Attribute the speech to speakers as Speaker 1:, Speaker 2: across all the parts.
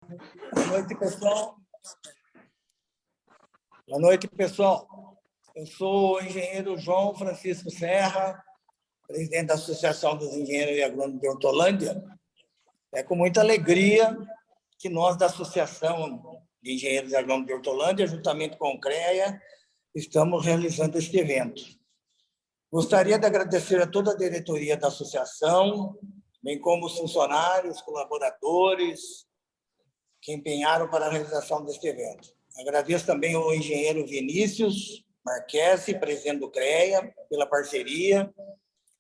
Speaker 1: Boa noite, pessoal. Boa noite, pessoal. Eu sou o engenheiro João Francisco Serra, presidente da Associação dos Engenheiros e Agrônomos de Hortolândia. É com muita alegria que nós, da Associação de Engenheiros e Agrônomos de Hortolândia, juntamente com o CREA, estamos realizando este evento. Gostaria de agradecer a toda a diretoria da associação, bem como os funcionários, colaboradores, que empenharam para a realização deste evento. Agradeço também ao engenheiro Vinícius Marquesi, presidente do CREA, pela parceria.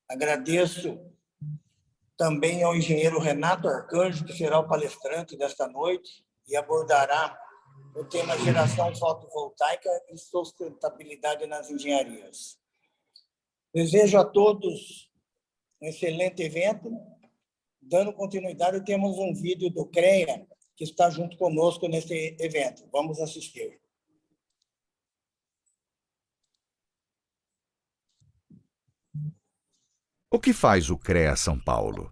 Speaker 1: Agradeço também ao engenheiro Renato Arcanjo, que será o palestrante desta noite e abordará o tema geração fotovoltaica e sustentabilidade nas engenharias. Desejo a todos um excelente evento. Dando continuidade, temos um vídeo do CREA que está junto conosco nesse evento. Vamos assistir.
Speaker 2: O que faz o CREA São Paulo?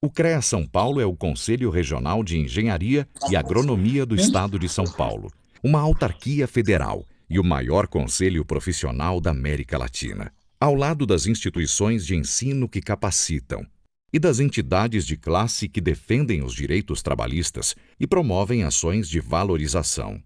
Speaker 2: O CREA São Paulo é o Conselho Regional de Engenharia e Agronomia do Estado de São Paulo, uma autarquia federal e o maior conselho profissional da América Latina, ao lado das instituições de ensino que capacitam e das entidades de classe que defendem os direitos trabalhistas e promovem ações de valorização.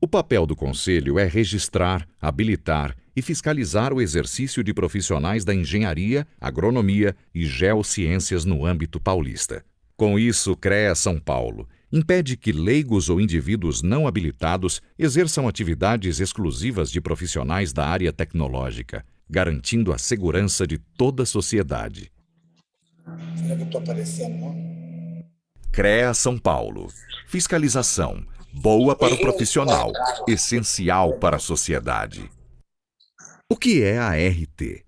Speaker 2: O papel do Conselho é registrar, habilitar e fiscalizar o exercício de profissionais da engenharia, agronomia e geociências no âmbito paulista. Com isso, o CREA São Paulo impede que leigos ou indivíduos não habilitados exerçam atividades exclusivas de profissionais da área tecnológica, garantindo a segurança de toda a sociedade.
Speaker 1: Será que eu estou aparecendo, não?
Speaker 2: CREA São Paulo. Fiscalização. Boa para o profissional, essencial para a sociedade. O que é a ART?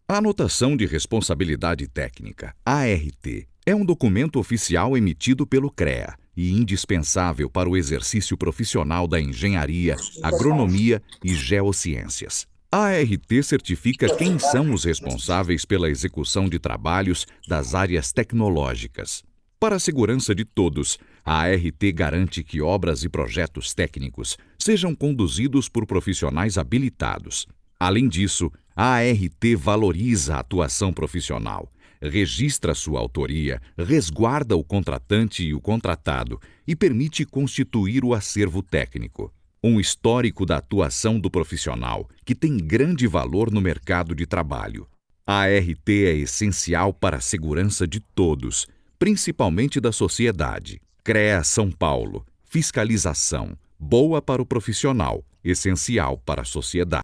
Speaker 2: A Anotação de Responsabilidade Técnica, ART, é um documento oficial emitido pelo CREA e indispensável para o exercício profissional da engenharia, agronomia e geociências. A ART certifica quem são os responsáveis pela execução de trabalhos das áreas tecnológicas. Para a segurança de todos, a ART garante que obras e projetos técnicos sejam conduzidos por profissionais habilitados. Além disso, a ART valoriza a atuação profissional, registra sua autoria, resguarda o contratante e o contratado e permite constituir o acervo técnico. Um histórico da atuação do profissional, que tem grande valor no mercado de trabalho. A ART é essencial para a segurança de todos, principalmente da sociedade. CREA São Paulo. Fiscalização. Boa para o profissional, essencial para a sociedade.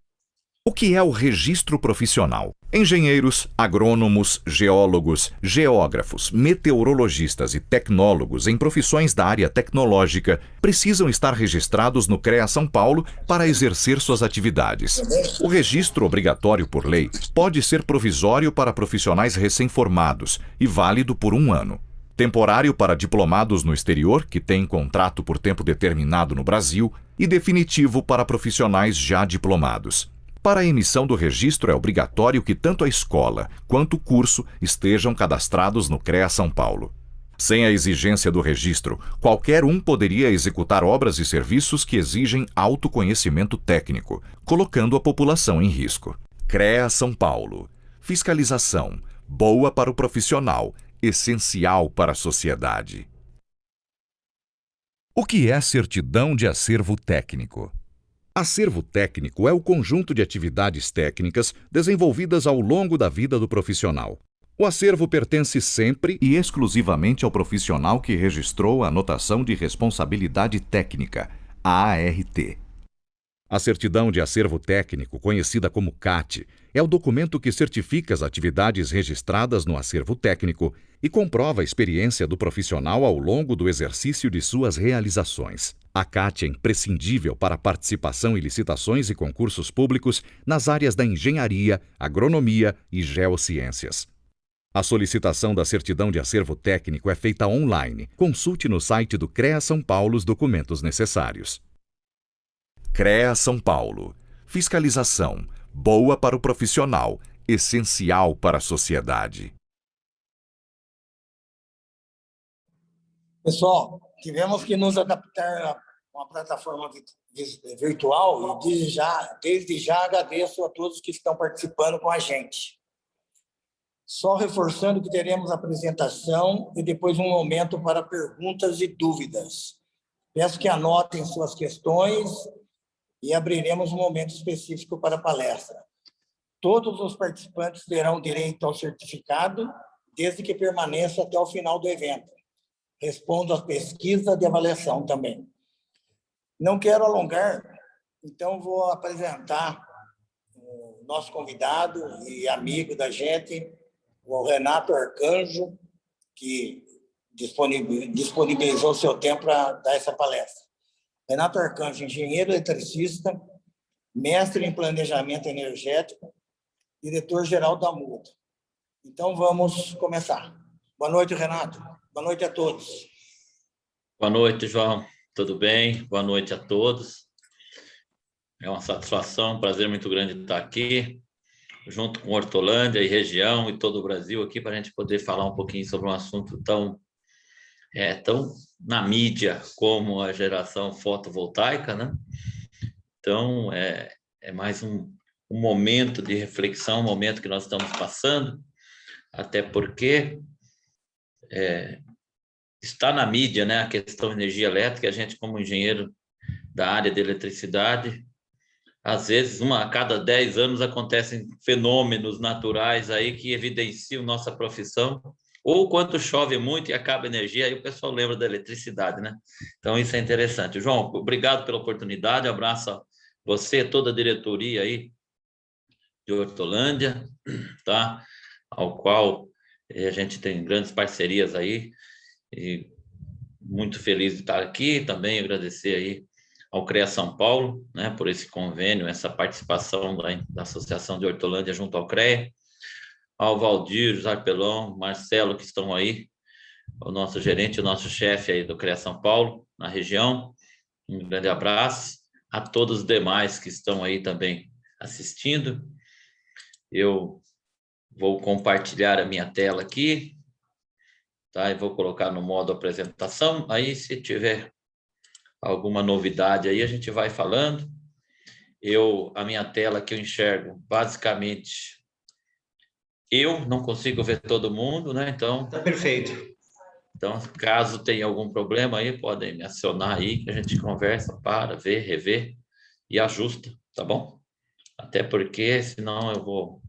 Speaker 2: O que é o registro profissional? Engenheiros, agrônomos, geólogos, geógrafos, meteorologistas e tecnólogos em profissões da área tecnológica precisam estar registrados no CREA São Paulo para exercer suas atividades. O registro obrigatório por lei pode ser provisório para profissionais recém-formados e válido por 1 ano. Temporário para diplomados no exterior, que têm contrato por tempo determinado no Brasil, e definitivo para profissionais já diplomados. Para a emissão do registro é obrigatório que tanto a escola quanto o curso estejam cadastrados no CREA São Paulo. Sem a exigência do registro, qualquer um poderia executar obras e serviços que exigem autoconhecimento técnico, colocando a população em risco. CREA São Paulo. Fiscalização. Boa para o profissional, essencial para a sociedade. O que é certidão de acervo técnico? Acervo técnico é o conjunto de atividades técnicas desenvolvidas ao longo da vida do profissional. O acervo pertence sempre e exclusivamente ao profissional que registrou a Anotação de Responsabilidade Técnica, a ART. A certidão de acervo técnico, conhecida como CAT, é o documento que certifica as atividades registradas no acervo técnico e comprova a experiência do profissional ao longo do exercício de suas realizações. A CAT é imprescindível para a participação em licitações e concursos públicos nas áreas da engenharia, agronomia e geociências. A solicitação da certidão de acervo técnico é feita online. Consulte no site do CREA São Paulo os documentos necessários. CREA São Paulo. Fiscalização. Boa para o profissional, essencial para a sociedade.
Speaker 1: Pessoal, tivemos que nos adaptar a uma plataforma virtual e desde já agradeço a todos que estão participando com a gente. Só reforçando que teremos apresentação e depois um momento para perguntas e dúvidas. Peço que anotem suas questões e abriremos um momento específico para a palestra. Todos os participantes terão direito ao certificado, desde que permaneça até o final do evento. Respondo às pesquisas de avaliação também. Não quero alongar, então vou apresentar o nosso convidado e amigo da gente, o Renato Arcanjo, que disponibilizou seu tempo para dar essa palestra. Renato Arcanjo, engenheiro eletricista, mestre em planejamento energético, diretor-geral da MUTA. Então, vamos começar. Boa noite, Renato. Boa noite a todos.
Speaker 3: Boa noite, João. Tudo bem? Boa noite a todos. É uma satisfação, um prazer muito grande estar aqui, junto com Hortolândia e região e todo o Brasil aqui, para a gente poder falar um pouquinho sobre um assunto tão na mídia como a geração fotovoltaica, né? Então, é mais um momento de reflexão, um momento que nós estamos passando, até porque está na mídia, né, a questão de energia elétrica. A gente, como engenheiro da área de eletricidade, às vezes, a cada 10 anos acontecem fenômenos naturais aí que evidenciam nossa profissão, ou quando chove muito e acaba a energia, aí o pessoal lembra da eletricidade, né? Então, isso é interessante. João, obrigado pela oportunidade, abraço a você, toda a diretoria aí de Hortolândia, tá? Ao qual a gente tem grandes parcerias aí, e muito feliz de estar aqui. Também agradecer aí ao CREA São Paulo, né, por esse convênio, essa participação da Associação de Hortolândia junto ao CREA, ao Valdir, José Pelon, Marcelo, que estão aí, o nosso gerente, o nosso chefe aí do CREA São Paulo, na região. Um grande abraço a todos os demais que estão aí também assistindo. Eu vou compartilhar a minha tela aqui, tá? E vou colocar no modo apresentação. Aí, se tiver alguma novidade aí, a gente vai falando. A minha tela que eu enxergo, basicamente, eu não consigo ver todo mundo, né? Então,
Speaker 4: tá perfeito.
Speaker 3: Então, caso tenha algum problema aí, podem me acionar aí, que a gente conversa, vê, revê e ajusta, tá bom? Até porque, senão eu vou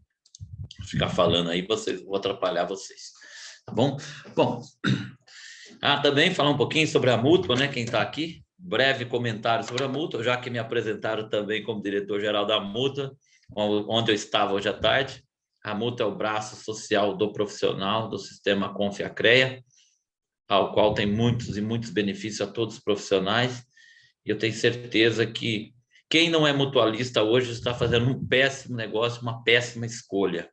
Speaker 3: ficar falando aí, vou atrapalhar vocês, tá bom? Bom, também falar um pouquinho sobre a Mútua, né? Quem está aqui, breve comentário sobre a Mútua, já que me apresentaram também como diretor-geral da Mútua, onde eu estava hoje à tarde. A Mútua é o braço social do profissional do sistema Confiacrea, ao qual tem muitos e muitos benefícios a todos os profissionais. E eu tenho certeza que quem não é mutualista hoje está fazendo um péssimo negócio, uma péssima escolha.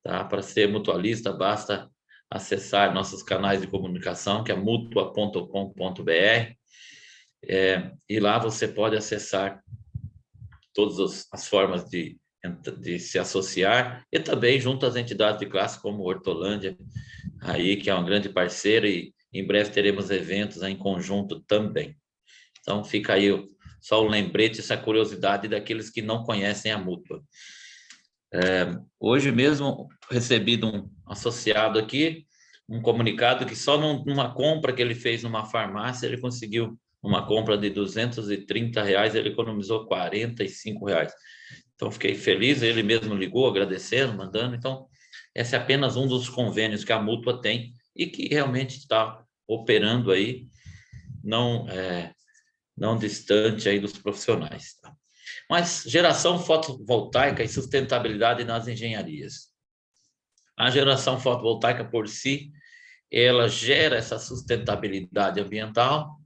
Speaker 3: Tá? Para ser mutualista, basta acessar nossos canais de comunicação, que é mutua.com.br, e lá você pode acessar todas as formas de se associar, e também junto às entidades de classe como Hortolândia, aí, que é uma grande parceira, e em breve teremos eventos em conjunto também. Então, fica aí só o lembrete, essa curiosidade daqueles que não conhecem a Mútua. Hoje mesmo recebi de um associado aqui um comunicado que só numa compra que ele fez numa farmácia, ele conseguiu uma compra de R$230, ele economizou R$45. Então, fiquei feliz, ele mesmo ligou, agradecendo, mandando. Então, esse é apenas um dos convênios que a Mútua tem e que realmente está operando aí, não distante aí dos profissionais. Tá? Mas geração fotovoltaica e sustentabilidade nas engenharias. A geração fotovoltaica por si, ela gera essa sustentabilidade ambiental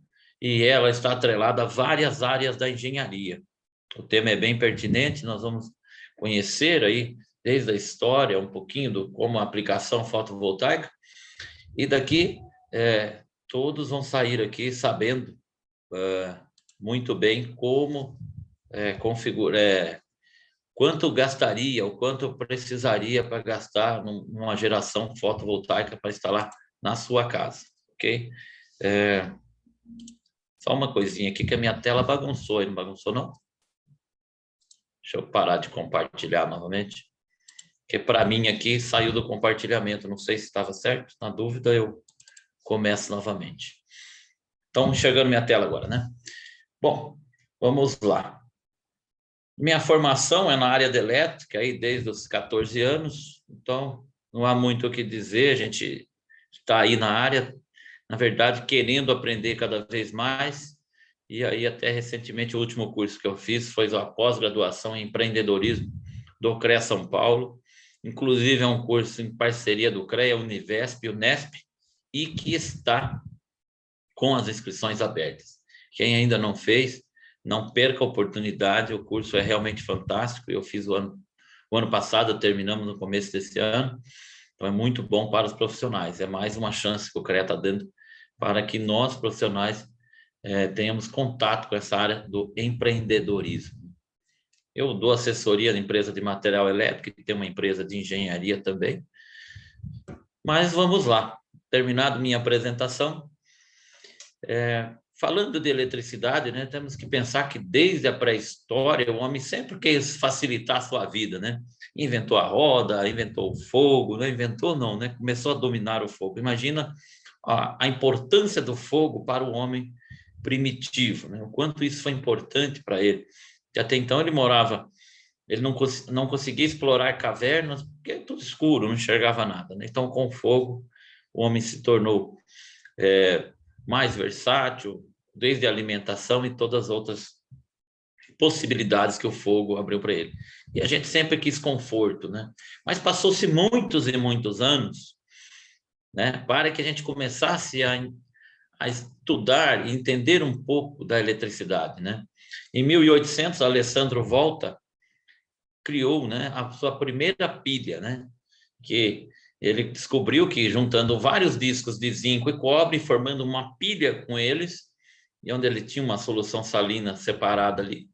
Speaker 3: e ela está atrelada a várias áreas da engenharia. O tema é bem pertinente, nós vamos conhecer aí, desde a história, um pouquinho do como a aplicação fotovoltaica, e daqui todos vão sair aqui sabendo muito bem como configurar, quanto gastaria ou quanto precisaria para gastar numa geração fotovoltaica para instalar na sua casa, ok? Só uma coisinha aqui que a minha tela bagunçou, não bagunçou não? Deixa eu parar de compartilhar novamente, porque para mim aqui saiu do compartilhamento, não sei se estava certo, na dúvida eu começo novamente. Estão enxergando minha tela agora, né? Bom, vamos lá. Minha formação é na área de elétrica, aí desde os 14 anos, então não há muito o que dizer, a gente está aí na área, na verdade, querendo aprender cada vez mais, e aí até recentemente o último curso que eu fiz foi a pós-graduação em empreendedorismo do CREA São Paulo, inclusive é um curso em parceria do CREA, Univesp e Unesp, e que está com as inscrições abertas. Quem ainda não fez, não perca a oportunidade, o curso é realmente fantástico, eu fiz o ano passado, terminamos no começo desse ano, então é muito bom para os profissionais, é mais uma chance que o CREA está dando para que nós, profissionais, tenhamos contato com essa área do empreendedorismo. Eu dou assessoria na empresa de material elétrico, que tem uma empresa de engenharia também, mas vamos lá, terminado minha apresentação, falando de eletricidade, né, temos que pensar que desde a pré-história o homem sempre quis facilitar a sua vida, né? Inventou a roda, inventou o fogo, não inventou não, né? Começou a dominar o fogo. Imagina a importância do fogo para o homem primitivo, né? O quanto isso foi importante para ele. Que até então ele não conseguia explorar cavernas, porque é tudo escuro, não enxergava nada, né? Então, com o fogo, o homem se tornou mais versátil, desde a alimentação e todas as outras possibilidades que o fogo abriu para ele. E a gente sempre quis conforto, né? Mas passou-se muitos e muitos anos, né, para que a gente começasse a estudar e entender um pouco da eletricidade, né? Em 1800, Alessandro Volta criou, né, a sua primeira pilha, né? Que ele descobriu que juntando vários discos de zinco e cobre, formando uma pilha com eles, e onde ele tinha uma solução salina separada ali,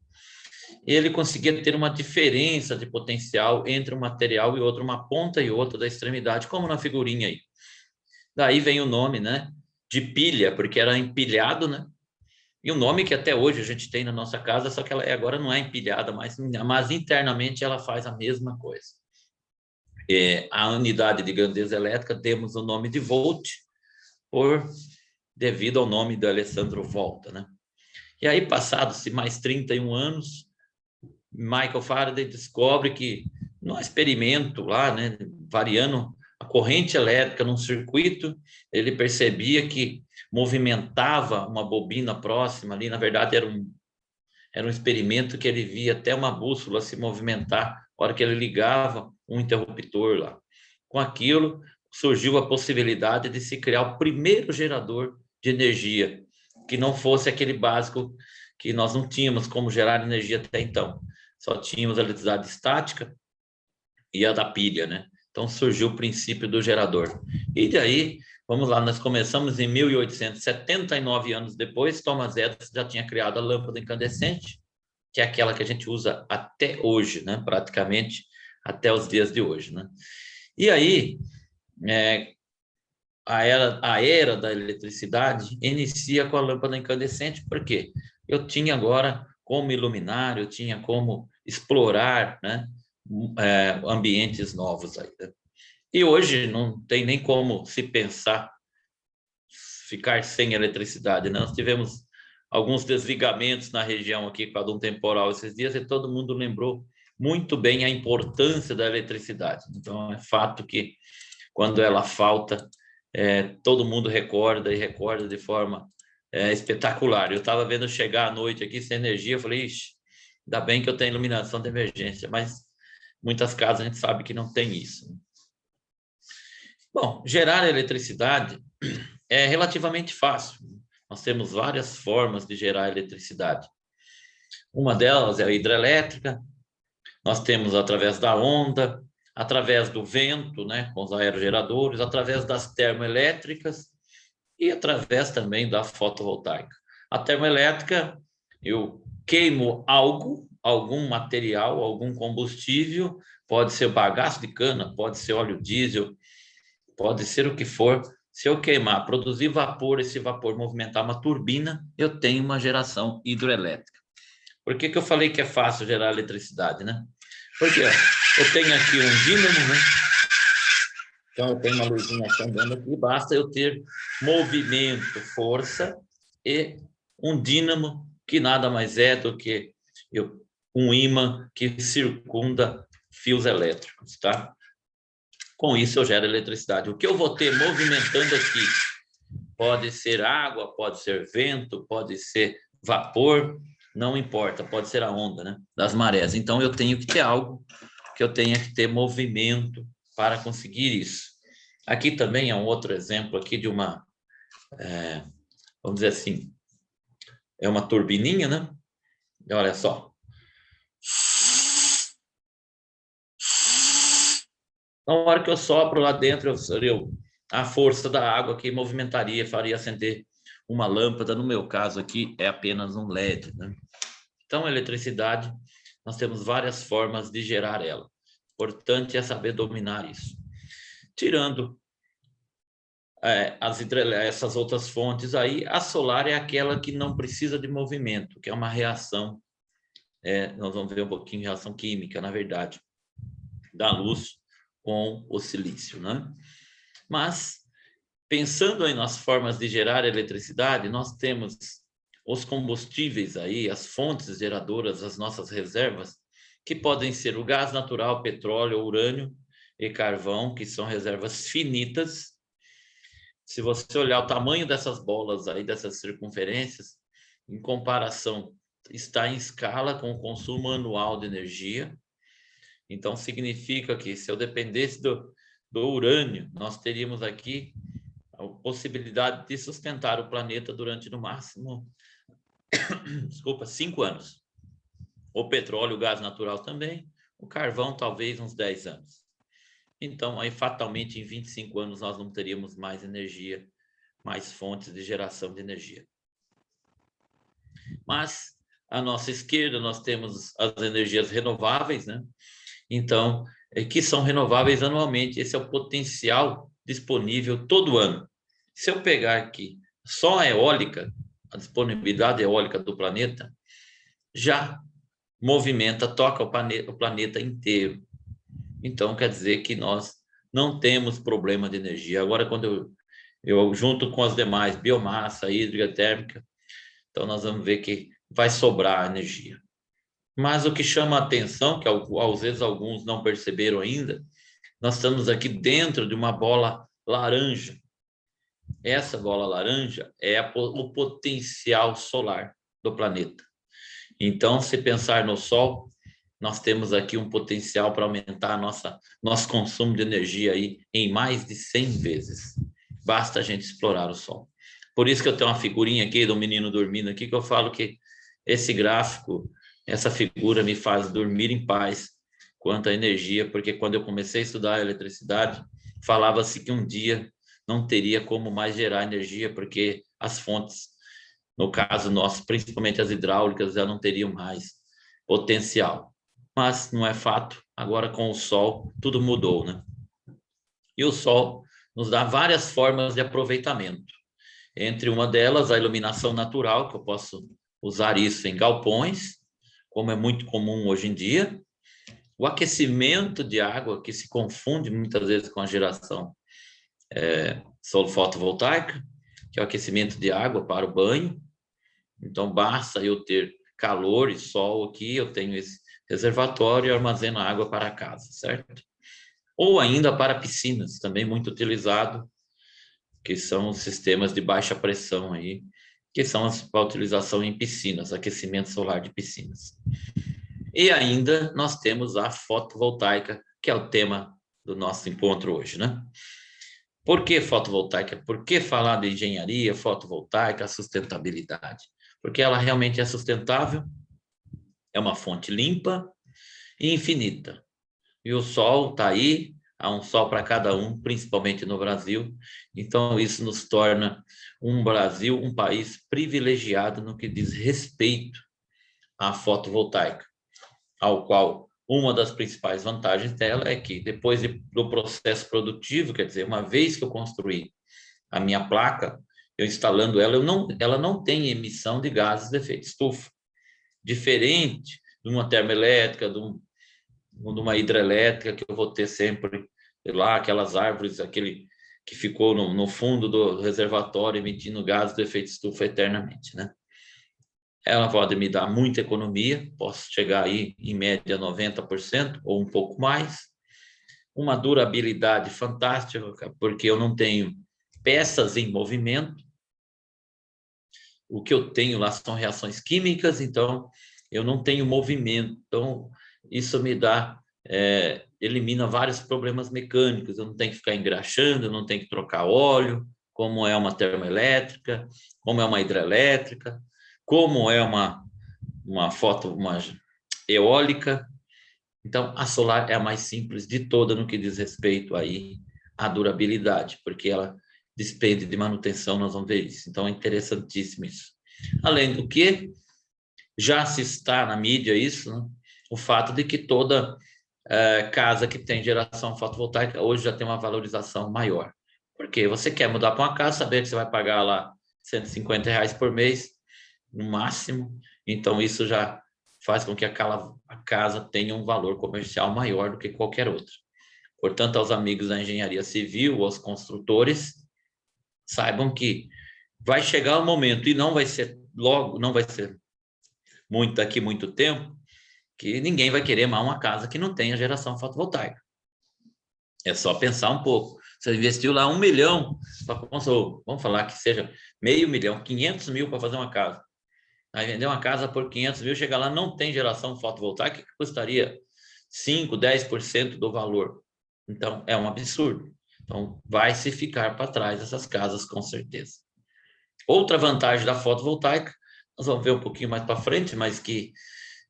Speaker 3: ele conseguia ter uma diferença de potencial entre um material e outro, uma ponta e outra da extremidade, como na figurinha aí. Daí vem o nome, né, de pilha, porque era empilhado, né? E o nome que até hoje a gente tem na nossa casa, só que ela agora não é empilhada, mas internamente ela faz a mesma coisa. A unidade de grandeza elétrica, temos o nome de volt, devido ao nome do Alessandro Volta, né? E aí, passados-se mais 31 anos, Michael Faraday descobre que, no experimento lá, né, variando a corrente elétrica num circuito, ele percebia que movimentava uma bobina próxima ali, na verdade era um experimento que ele via até uma bússola se movimentar na hora que ele ligava um interruptor lá. Com aquilo, surgiu a possibilidade de se criar o primeiro gerador de energia, que não fosse aquele básico que nós não tínhamos como gerar energia até então. Só tínhamos a eletricidade estática e a da pilha, né? Então surgiu o princípio do gerador. E daí, vamos lá, nós começamos em 1879 anos depois, Thomas Edison já tinha criado a lâmpada incandescente, que é aquela que a gente usa até hoje, né? Praticamente até os dias de hoje, né? E aí, a era da eletricidade inicia com a lâmpada incandescente, porque eu tinha agora como iluminar, eu tinha como explorar, né, ambientes novos aí, né? E hoje não tem nem como se pensar ficar sem eletricidade, né? Nós tivemos alguns desligamentos na região aqui por causa de um temporal esses dias e todo mundo lembrou muito bem a importância da eletricidade. Então é fato que quando ela falta, todo mundo recorda e recorda de forma espetacular. Eu estava vendo chegar à noite aqui sem energia, eu falei, ixi, ainda bem que eu tenho iluminação de emergência, mas muitas casas a gente sabe que não tem isso. Bom, gerar eletricidade é relativamente fácil. Nós temos várias formas de gerar eletricidade. Uma delas é a hidrelétrica, nós temos através da onda, através do vento, né, com os aerogeradores, através das termoelétricas e através também da fotovoltaica. A termoelétrica, eu queimo algum material, algum combustível, pode ser bagaço de cana, pode ser óleo diesel, pode ser o que for, Se eu queimar, produzir vapor, esse vapor movimentar uma turbina, eu tenho uma geração hidroelétrica. Por que eu falei que é fácil gerar eletricidade, né? Porque ó, eu tenho aqui um dínamo, né? Então, eu tenho uma luzinha acendendo aqui, basta eu ter movimento, força e um dínamo, que nada mais é do que um ímã que circunda fios elétricos, tá? Com isso, eu gero eletricidade. O que eu vou ter movimentando aqui pode ser água, pode ser vento, pode ser vapor, não importa, pode ser a onda, né, das marés. Então, eu tenho que ter algo que eu tenha que ter movimento para conseguir isso. Aqui também é um outro exemplo aqui de uma, vamos dizer assim, é uma turbininha, né? E olha só. Na hora que eu sopro lá dentro, a força da água que movimentaria, faria acender uma lâmpada. No meu caso aqui, é apenas um LED, né? Então, a eletricidade, nós temos várias formas de gerar ela. O importante é saber dominar isso. Tirando essas outras fontes aí, a solar é aquela que não precisa de movimento, que é uma reação, nós vamos ver um pouquinho de reação química, na verdade, da luz com o silício, né? Mas, pensando aí nas formas de gerar eletricidade, nós temos os combustíveis aí, as fontes geradoras, as nossas reservas, que podem ser o gás natural, petróleo, urânio e carvão, que são reservas finitas. Se você olhar o tamanho dessas bolas aí, dessas circunferências, em comparação, está em escala com o consumo anual de energia. Então, significa que se eu dependesse do urânio, nós teríamos aqui a possibilidade de sustentar o planeta durante, no máximo, 5 anos. O petróleo, o gás natural também, o carvão talvez uns 10 anos. Então, aí fatalmente em 25 anos nós não teríamos mais energia, mais fontes de geração de energia. Mas, à nossa esquerda, nós temos as energias renováveis, né? Então, que são renováveis anualmente. Esse é o potencial disponível todo ano. Se eu pegar aqui só a eólica, a disponibilidade eólica do planeta, já movimenta, toca o planeta inteiro. Então, quer dizer que nós não temos problema de energia. Agora, quando eu junto com as demais, biomassa, hídrica, térmica, então nós vamos ver que vai sobrar energia. Mas o que chama a atenção, que às vezes alguns não perceberam ainda, nós estamos aqui dentro de uma bola laranja. Essa bola laranja é o potencial solar do planeta. Então, se pensar no Sol, nós temos aqui um potencial para aumentar nosso consumo de energia aí em mais de 100 vezes. Basta a gente explorar o Sol. Por isso que eu tenho uma figurinha aqui do menino dormindo aqui, que eu falo que esse gráfico, essa figura me faz dormir em paz quanto à energia, porque quando eu comecei a estudar eletricidade, falava-se que um dia não teria como mais gerar energia, porque as fontes, no caso nosso, principalmente as hidráulicas, já não teriam mais potencial. Mas não é fato, agora com o Sol tudo mudou, né? E o Sol nos dá várias formas de aproveitamento. Entre uma delas, a iluminação natural, que eu posso usar isso em galpões, como é muito comum hoje em dia. O aquecimento de água, que se confunde muitas vezes com a geração fotovoltaica, que é o aquecimento de água para o banho. Então, basta eu ter calor e sol aqui, eu tenho esse reservatório e armazeno água para casa, certo? Ou ainda para piscinas, também muito utilizado, que são os sistemas de baixa pressão aí, que são para utilização em piscinas, aquecimento solar de piscinas. E ainda nós temos a fotovoltaica, que é o tema do nosso encontro hoje, né? Por que fotovoltaica? Por que falar de engenharia fotovoltaica, sustentabilidade? Porque ela realmente é sustentável, é uma fonte limpa e infinita. E o sol está aí, há um sol para cada um, principalmente no Brasil. Então, isso nos torna um Brasil, um país privilegiado no que diz respeito à fotovoltaica, ao qual uma das principais vantagens dela é que depois do processo produtivo, quer dizer, uma vez que eu construí a minha placa, eu instalando ela, ela não tem emissão de gases de efeito estufa. Diferente de uma termoelétrica, de uma hidrelétrica, que eu vou ter sempre lá, aquelas árvores, aquele que ficou no fundo do reservatório emitindo gases de efeito estufa eternamente, né? Ela pode me dar muita economia, posso chegar aí em média 90% ou um pouco mais. Uma durabilidade fantástica, porque eu não tenho peças em movimento. O que eu tenho lá são reações químicas, então eu não tenho movimento. Então, isso me dá, elimina vários problemas mecânicos. Eu não tenho que ficar engraxando, eu não tenho que trocar óleo, como é uma termoelétrica, como é uma hidrelétrica, como é uma eólica. Então, a solar é a mais simples de toda no que diz respeito aí à durabilidade, porque ela despende de manutenção, nós vamos ver isso. Então, é interessantíssimo isso. Além do que, já se está na mídia isso, né? O fato de que toda casa que tem geração fotovoltaica hoje já tem uma valorização maior. Porque você quer mudar para uma casa, saber que você vai pagar lá R$ 150 por mês, no máximo. Então, isso já faz com que a casa tenha um valor comercial maior do que qualquer outro. Portanto, aos amigos da engenharia civil, aos construtores, saibam que vai chegar um momento, e não vai ser logo, não vai ser daqui muito tempo, que ninguém vai querer mais uma casa que não tenha geração fotovoltaica. É só pensar um pouco. Você investiu lá 1 milhão, vamos falar que seja meio milhão, 500 mil para fazer uma casa. Aí vender uma casa por 500 mil, chegar lá, não tem geração fotovoltaica, que custaria 5%, 10% do valor. Então, é um absurdo. Então, vai se ficar para trás essas casas, com certeza. Outra vantagem da fotovoltaica, nós vamos ver um pouquinho mais para frente, mas que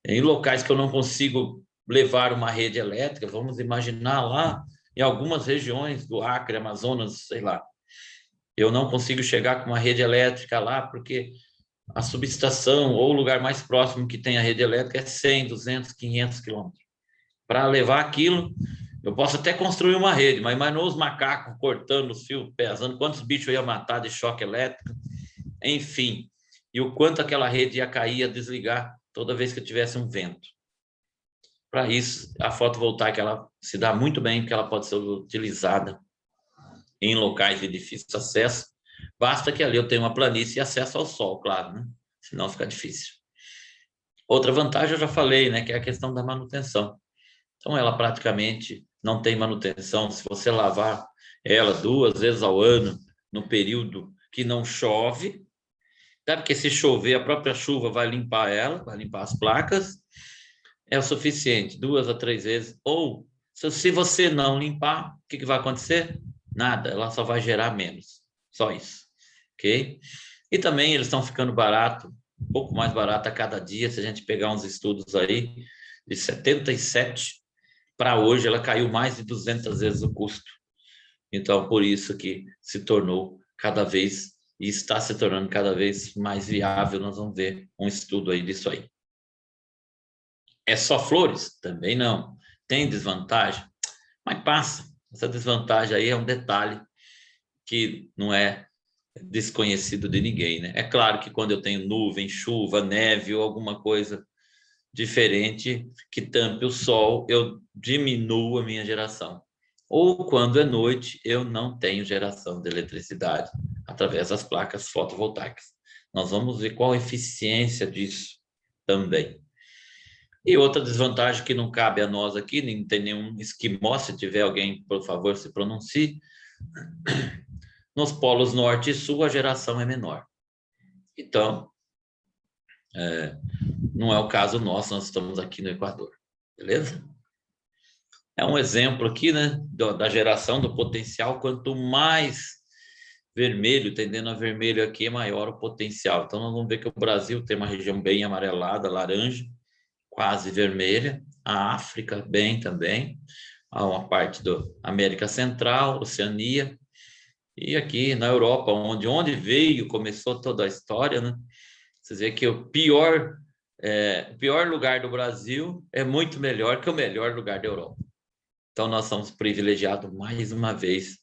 Speaker 3: em locais que eu não consigo levar uma rede elétrica, vamos imaginar lá, em algumas regiões do Acre, Amazonas, sei lá, eu não consigo chegar com uma rede elétrica lá, porque a subestação ou o lugar mais próximo que tem a rede elétrica é 100, 200, 500 quilômetros. Para levar aquilo, eu posso até construir uma rede, mas imaginou os macacos cortando os fios, pesando, quantos bichos eu ia matar de choque elétrico, enfim, e o quanto aquela rede ia cair, ia desligar toda vez que eu tivesse um vento. Para isso, a fotovoltaica ela se dá muito bem, porque ela pode ser utilizada em locais de difícil acesso. Basta que ali eu tenha uma planície e acesso ao sol, claro, né? Senão fica difícil. Outra vantagem eu já falei, né? Que é a questão da manutenção. Então, ela praticamente não tem manutenção. Se você lavar ela 2 vezes ao ano, no período que não chove, tá? Porque se chover, a própria chuva vai limpar ela, vai limpar as placas, é o suficiente, 2 a 3 vezes. Ou, se você não limpar, o que vai acontecer? Nada, ela só vai gerar menos. Só isso, ok? E também eles estão ficando barato, um pouco mais barato a cada dia. Se a gente pegar uns estudos aí, de 77 para hoje, ela caiu mais de 200 vezes o custo. Então, por isso que se tornou cada vez, e está se tornando cada vez mais viável. Nós vamos ver um estudo aí disso aí. É só flores? Também não. Tem desvantagem? Mas passa. Essa desvantagem aí é um detalhe que não é desconhecido de ninguém, né? É claro que quando eu tenho nuvem, chuva, neve ou alguma coisa diferente que tampe o sol, eu diminuo a minha geração. Ou quando é noite, eu não tenho geração de eletricidade através das placas fotovoltaicas. Nós vamos ver qual a eficiência disso também. E outra desvantagem que não cabe a nós aqui, nem tem nenhum esquimó, se tiver alguém, por favor, se pronuncie. Nos polos norte e sul, a geração é menor. Então, não é o caso nosso, nós estamos aqui no Equador, beleza? É um exemplo aqui, né, da geração, do potencial. Quanto mais vermelho, tendendo a vermelho aqui, maior o potencial. Então, nós vamos ver que o Brasil tem uma região bem amarelada, laranja, quase vermelha. A África, bem também. Há uma parte da América Central, Oceania. E aqui na Europa, onde veio, começou toda a história, né? Vocês veem que o pior lugar do Brasil é muito melhor que o melhor lugar da Europa. Então, nós somos privilegiados mais uma vez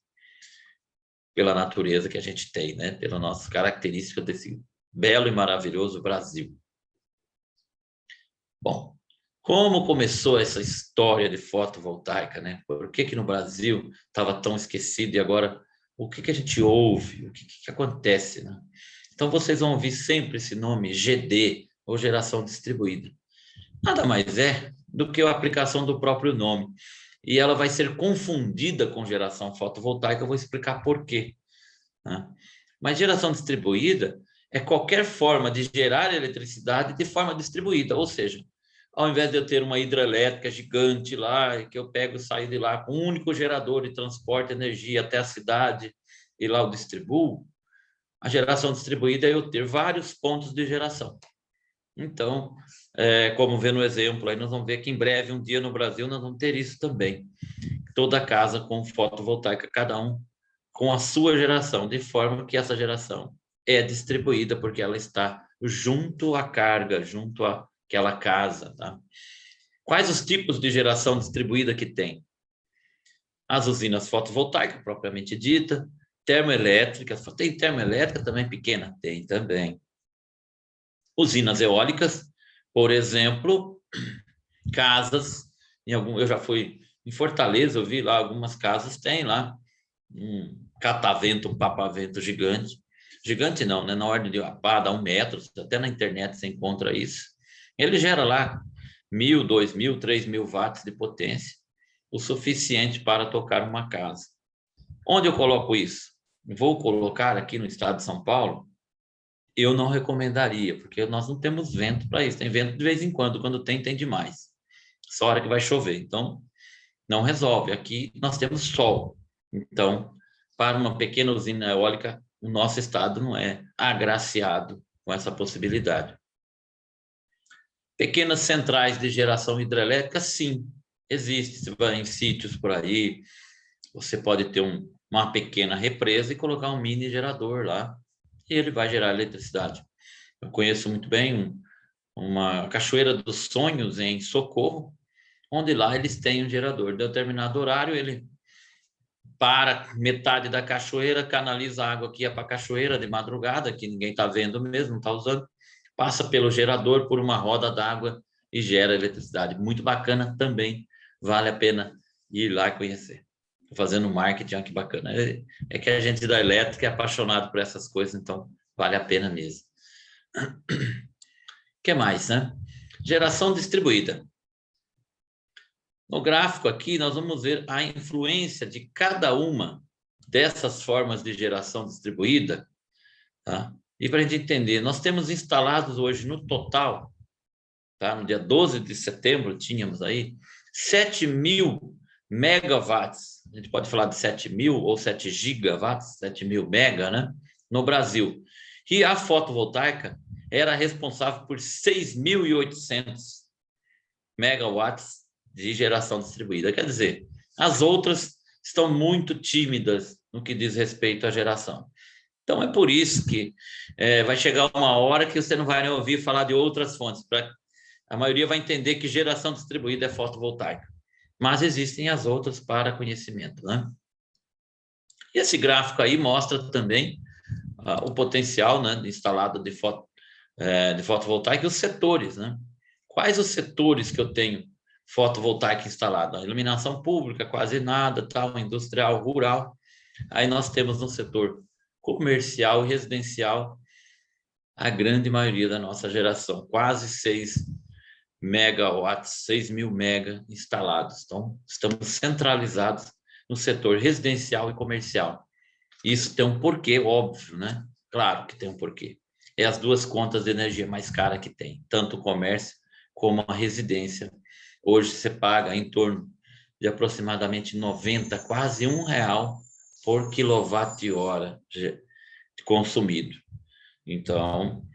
Speaker 3: pela natureza que a gente tem, né? Pela nossa característica desse belo e maravilhoso Brasil. Bom, como começou essa história de fotovoltaica, né? Por que no Brasil estava tão esquecido e agora o que a gente ouve, o que acontece, né? Então vocês vão ouvir sempre esse nome GD, ou geração distribuída. Nada mais é do que a aplicação do próprio nome. E ela vai ser confundida com geração fotovoltaica, eu vou explicar por quê, né? Mas geração distribuída é qualquer forma de gerar eletricidade de forma distribuída, ou seja, ao invés de eu ter uma hidrelétrica gigante lá, que eu pego e saio de lá com um único gerador e transporte energia até a cidade e lá eu distribuo, a geração distribuída é eu ter vários pontos de geração. Então, como vê no exemplo, aí nós vamos ver que em breve, um dia no Brasil, nós vamos ter isso também. Toda casa com fotovoltaica, cada um com a sua geração, de forma que essa geração é distribuída porque ela está junto à carga, junto àquela casa, tá? Quais os tipos de geração distribuída que tem? As usinas fotovoltaicas, propriamente dita, termoelétricas, tem termoelétrica também pequena? Tem também. Usinas eólicas, por exemplo, casas, eu já fui em Fortaleza, eu vi lá algumas casas, tem lá um catavento, um papavento gigante, gigante não, né? Na ordem de pá, dá 1 metro, até na internet você encontra isso. Ele gera lá 1.000, 2.000, 3.000 watts de potência, o suficiente para tocar uma casa. Onde eu coloco isso? Vou colocar aqui no estado de São Paulo? Eu não recomendaria, porque nós não temos vento para isso. Tem vento de vez em quando tem, tem demais. Só hora que vai chover. Então, não resolve. Aqui nós temos sol. Então, para uma pequena usina eólica, o nosso estado não é agraciado com essa possibilidade. Pequenas centrais de geração hidrelétrica, sim, existe. Você vai em sítios por aí, você pode ter uma pequena represa e colocar um mini gerador lá, e ele vai gerar eletricidade. Eu conheço muito bem uma Cachoeira dos Sonhos, em Socorro, onde lá eles têm um gerador. De determinado horário, ele para metade da cachoeira, canaliza a água que ia para a cachoeira de madrugada, que ninguém está vendo mesmo, não está usando, passa pelo gerador por uma roda d'água e gera eletricidade. Muito bacana também, vale a pena ir lá conhecer. Estou fazendo marketing, que bacana. É que a gente da elétrica é apaixonado por essas coisas, então vale a pena mesmo. O que mais, né? Geração distribuída. No gráfico aqui, nós vamos ver a influência de cada uma dessas formas de geração distribuída, tá? E para a gente entender, nós temos instalados hoje no total, tá? No dia 12 de setembro, tínhamos aí 7.000 megawatts, a gente pode falar de 7.000 ou 7 gigawatts, 7.000 mega, né? No Brasil. E a fotovoltaica era responsável por 6.800 megawatts de geração distribuída. Quer dizer, as outras estão muito tímidas no que diz respeito à geração. Então, é por isso que vai chegar uma hora que você não vai ouvir falar de outras fontes. A maioria vai entender que geração distribuída é fotovoltaica. Mas existem as outras para conhecimento, né? E esse gráfico aí mostra também o potencial, né, instalado de fotovoltaica e os setores, né? Quais os setores que eu tenho fotovoltaica instalada? Iluminação pública, quase nada, tal, industrial, rural. Aí nós temos no setor comercial e residencial a grande maioria da nossa geração, quase 6 megawatts, 6.000 mega instalados. Então, estamos centralizados no setor residencial e comercial. Isso tem um porquê, óbvio, né? Claro que tem um porquê. É as duas contas de energia mais cara que tem, tanto o comércio como a residência. Hoje você paga em torno de aproximadamente 90, quase R$1 por quilowatt-hora consumido. Então,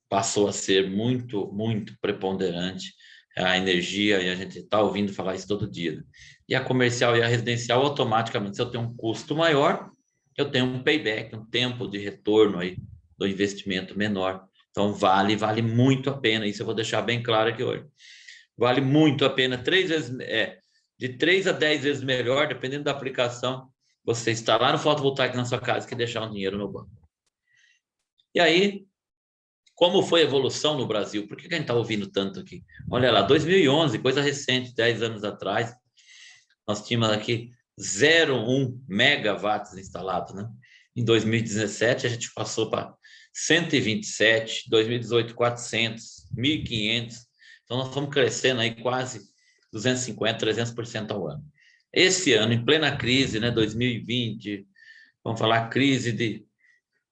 Speaker 3: passou a ser muito, muito preponderante a energia, e a gente está ouvindo falar isso todo dia. E a comercial e a residencial, automaticamente, se eu tenho um custo maior, eu tenho um payback, um tempo de retorno aí do investimento menor. Então, vale muito a pena. Isso eu vou deixar bem claro aqui hoje. Vale muito a pena, de 3 a 10 vezes melhor, dependendo da aplicação, você instalar o fotovoltaico na sua casa que deixar um dinheiro no banco. E aí, como foi a evolução no Brasil? Por que a gente está ouvindo tanto aqui? Olha lá, 2011, coisa recente, 10 anos atrás, nós tínhamos aqui 0,1 megawatts instalados, né? Em 2017, a gente passou para 127, 2018, 400, 1.500. Então, nós estamos crescendo aí quase 250%, 300% ao ano. Esse ano, em plena crise, né, 2020, vamos falar crise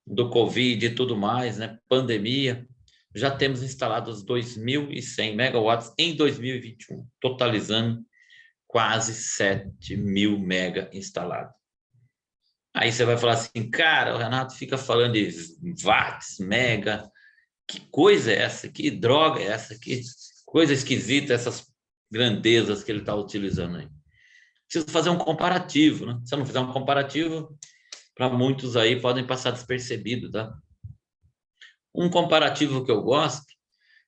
Speaker 3: do Covid e tudo mais, né, pandemia, já temos instalados 2.100 megawatts em 2021, totalizando quase 7.000 mega instalados. Aí você vai falar assim, cara, o Renato fica falando de watts, mega, que coisa é essa? Que droga é essa? Que coisa esquisita essas grandezas que ele está utilizando aí. Preciso fazer um comparativo, né? Se eu não fizer um comparativo, para muitos aí podem passar despercebido, tá? Um comparativo que eu gosto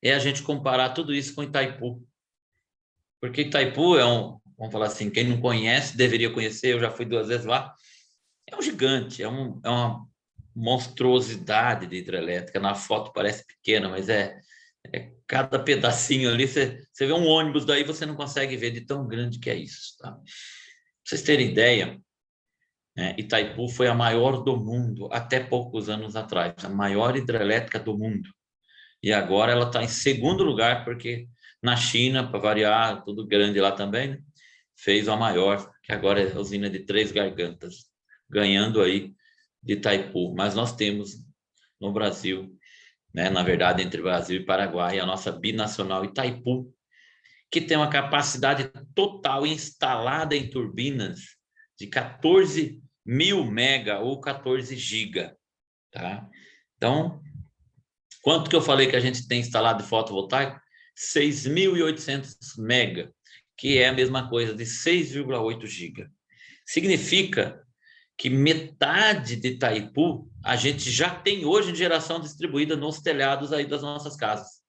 Speaker 3: é a gente comparar tudo isso com Itaipu. Porque Itaipu é vamos falar assim, quem não conhece deveria conhecer, eu já fui 2 vezes lá, é um gigante, é uma monstruosidade de hidrelétrica. Na foto parece pequena, mas é cada pedacinho ali, você vê um ônibus daí, você não consegue ver de tão grande que é isso, tá? Pra vocês terem ideia, Itaipu foi a maior do mundo até poucos anos atrás, a maior hidrelétrica do mundo. E agora ela está em segundo lugar, porque na China, para variar, tudo grande lá também, né? Fez a maior, que agora é a usina de Três Gargantas, ganhando aí de Itaipu. Mas nós temos no Brasil, né, na verdade, entre Brasil e Paraguai, a nossa binacional Itaipu, que tem uma capacidade total instalada em turbinas de 14.000 mega ou 14 giga, tá? Então, quanto que eu falei que a gente tem instalado de fotovoltaico? 6.800 mega, que é a mesma coisa de 6,8 giga. Significa que metade de Itaipu a gente já tem hoje de geração distribuída nos telhados aí das nossas casas.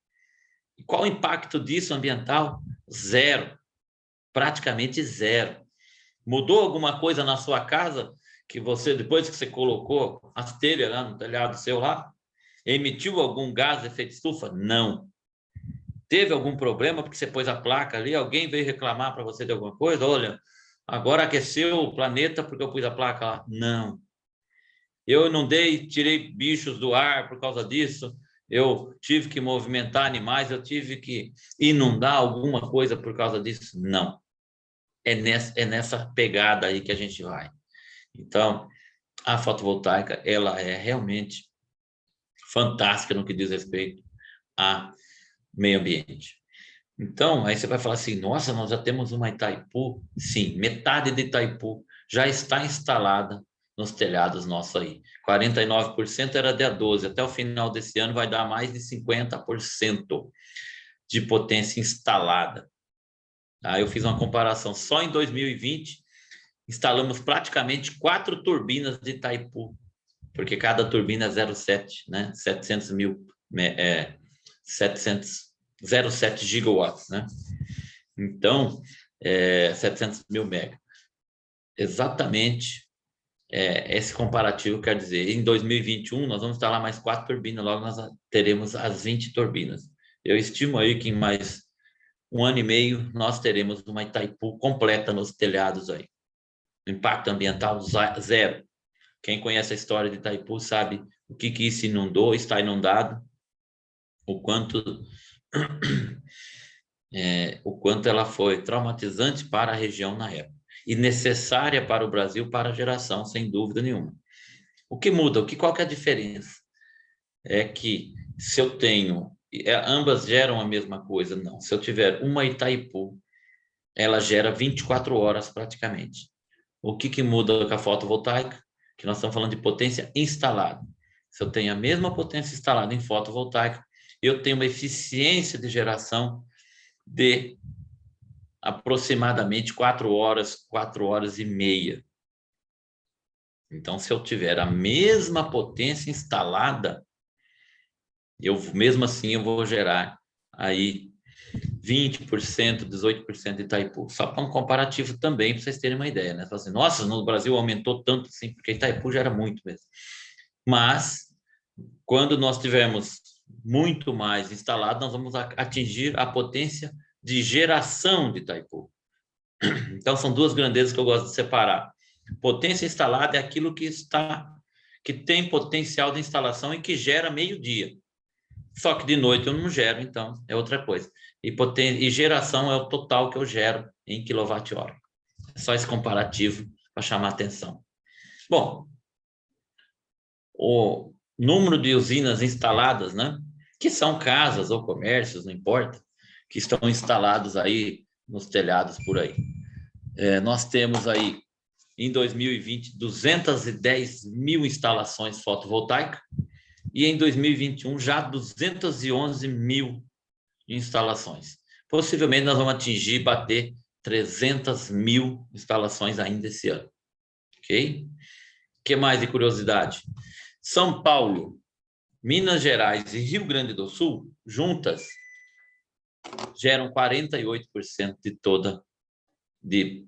Speaker 3: E qual o impacto disso ambiental? Zero, praticamente zero. Mudou alguma coisa na sua casa que você, depois que você colocou as telhas lá no telhado seu lá, emitiu algum gás de efeito estufa? Não. Teve algum problema porque você pôs a placa ali? Alguém veio reclamar para você de alguma coisa? Olha, agora aqueceu o planeta porque eu pus a placa lá? Não. Eu inundei, tirei bichos do ar por causa disso. Eu tive que movimentar animais, eu tive que inundar alguma coisa por causa disso? Não. É nessa pegada aí que a gente vai. Então, a fotovoltaica, ela é realmente fantástica no que diz respeito a meio ambiente. Então, aí você vai falar assim, nossa, nós já temos uma Itaipu? Sim, metade de Itaipu já está instalada nos telhados nossos aí. 49% era de A12, até o final desse ano vai dar mais de 50% de potência instalada. Aí eu fiz uma comparação, só em 2020 instalamos praticamente 4 turbinas de Itaipu, porque cada turbina é 0,7, né? 0,7 gigawatts, né? Então, 700.000 mega. Exatamente esse comparativo quer dizer, em 2021 nós vamos instalar mais 4 turbinas, logo nós teremos as 20 turbinas. Eu estimo aí que em mais 1 ano e meio nós teremos uma Itaipu completa nos telhados aí. Impacto ambiental zero. Quem conhece a história de Itaipu sabe o que isso inundou, está inundado, o quanto ela foi traumatizante para a região na época e necessária para o Brasil, para a geração, sem dúvida nenhuma. O que muda? Qual que é a diferença? É que se eu tenho, ambas geram a mesma coisa? Não. Se eu tiver uma Itaipu, ela gera 24 horas praticamente. O que muda com a fotovoltaica? Que nós estamos falando de potência instalada. Se eu tenho a mesma potência instalada em fotovoltaica, eu tenho uma eficiência de geração de aproximadamente 4 horas, 4 horas e meia. Então, se eu tiver a mesma potência instalada, mesmo assim eu vou gerar aí 20%, 18% de Itaipu. Só para um comparativo também, para vocês terem uma ideia, né? Assim, nossa, no Brasil aumentou tanto assim, porque Itaipu já era muito mesmo. Mas, quando nós tivermos muito mais instalado, nós vamos atingir a potência de geração de Itaipu. Então, são duas grandezas que eu gosto de separar. Potência instalada é aquilo que tem potencial de instalação e que gera meio-dia. Só que de noite eu não gero, então é outra coisa. E geração é o total que eu gero em quilowatt-hora. É só esse comparativo para chamar a atenção. Bom, o número de usinas instaladas, né? Que são casas ou comércios, não importa, que estão instalados aí nos telhados por aí. Nós temos aí, em 2020, 210 mil instalações fotovoltaicas e em 2021 já 211 mil instalações. Possivelmente nós vamos bater 300 mil instalações ainda esse ano. Ok? O que mais de curiosidade? São Paulo, Minas Gerais e Rio Grande do Sul, juntas, geram 48% de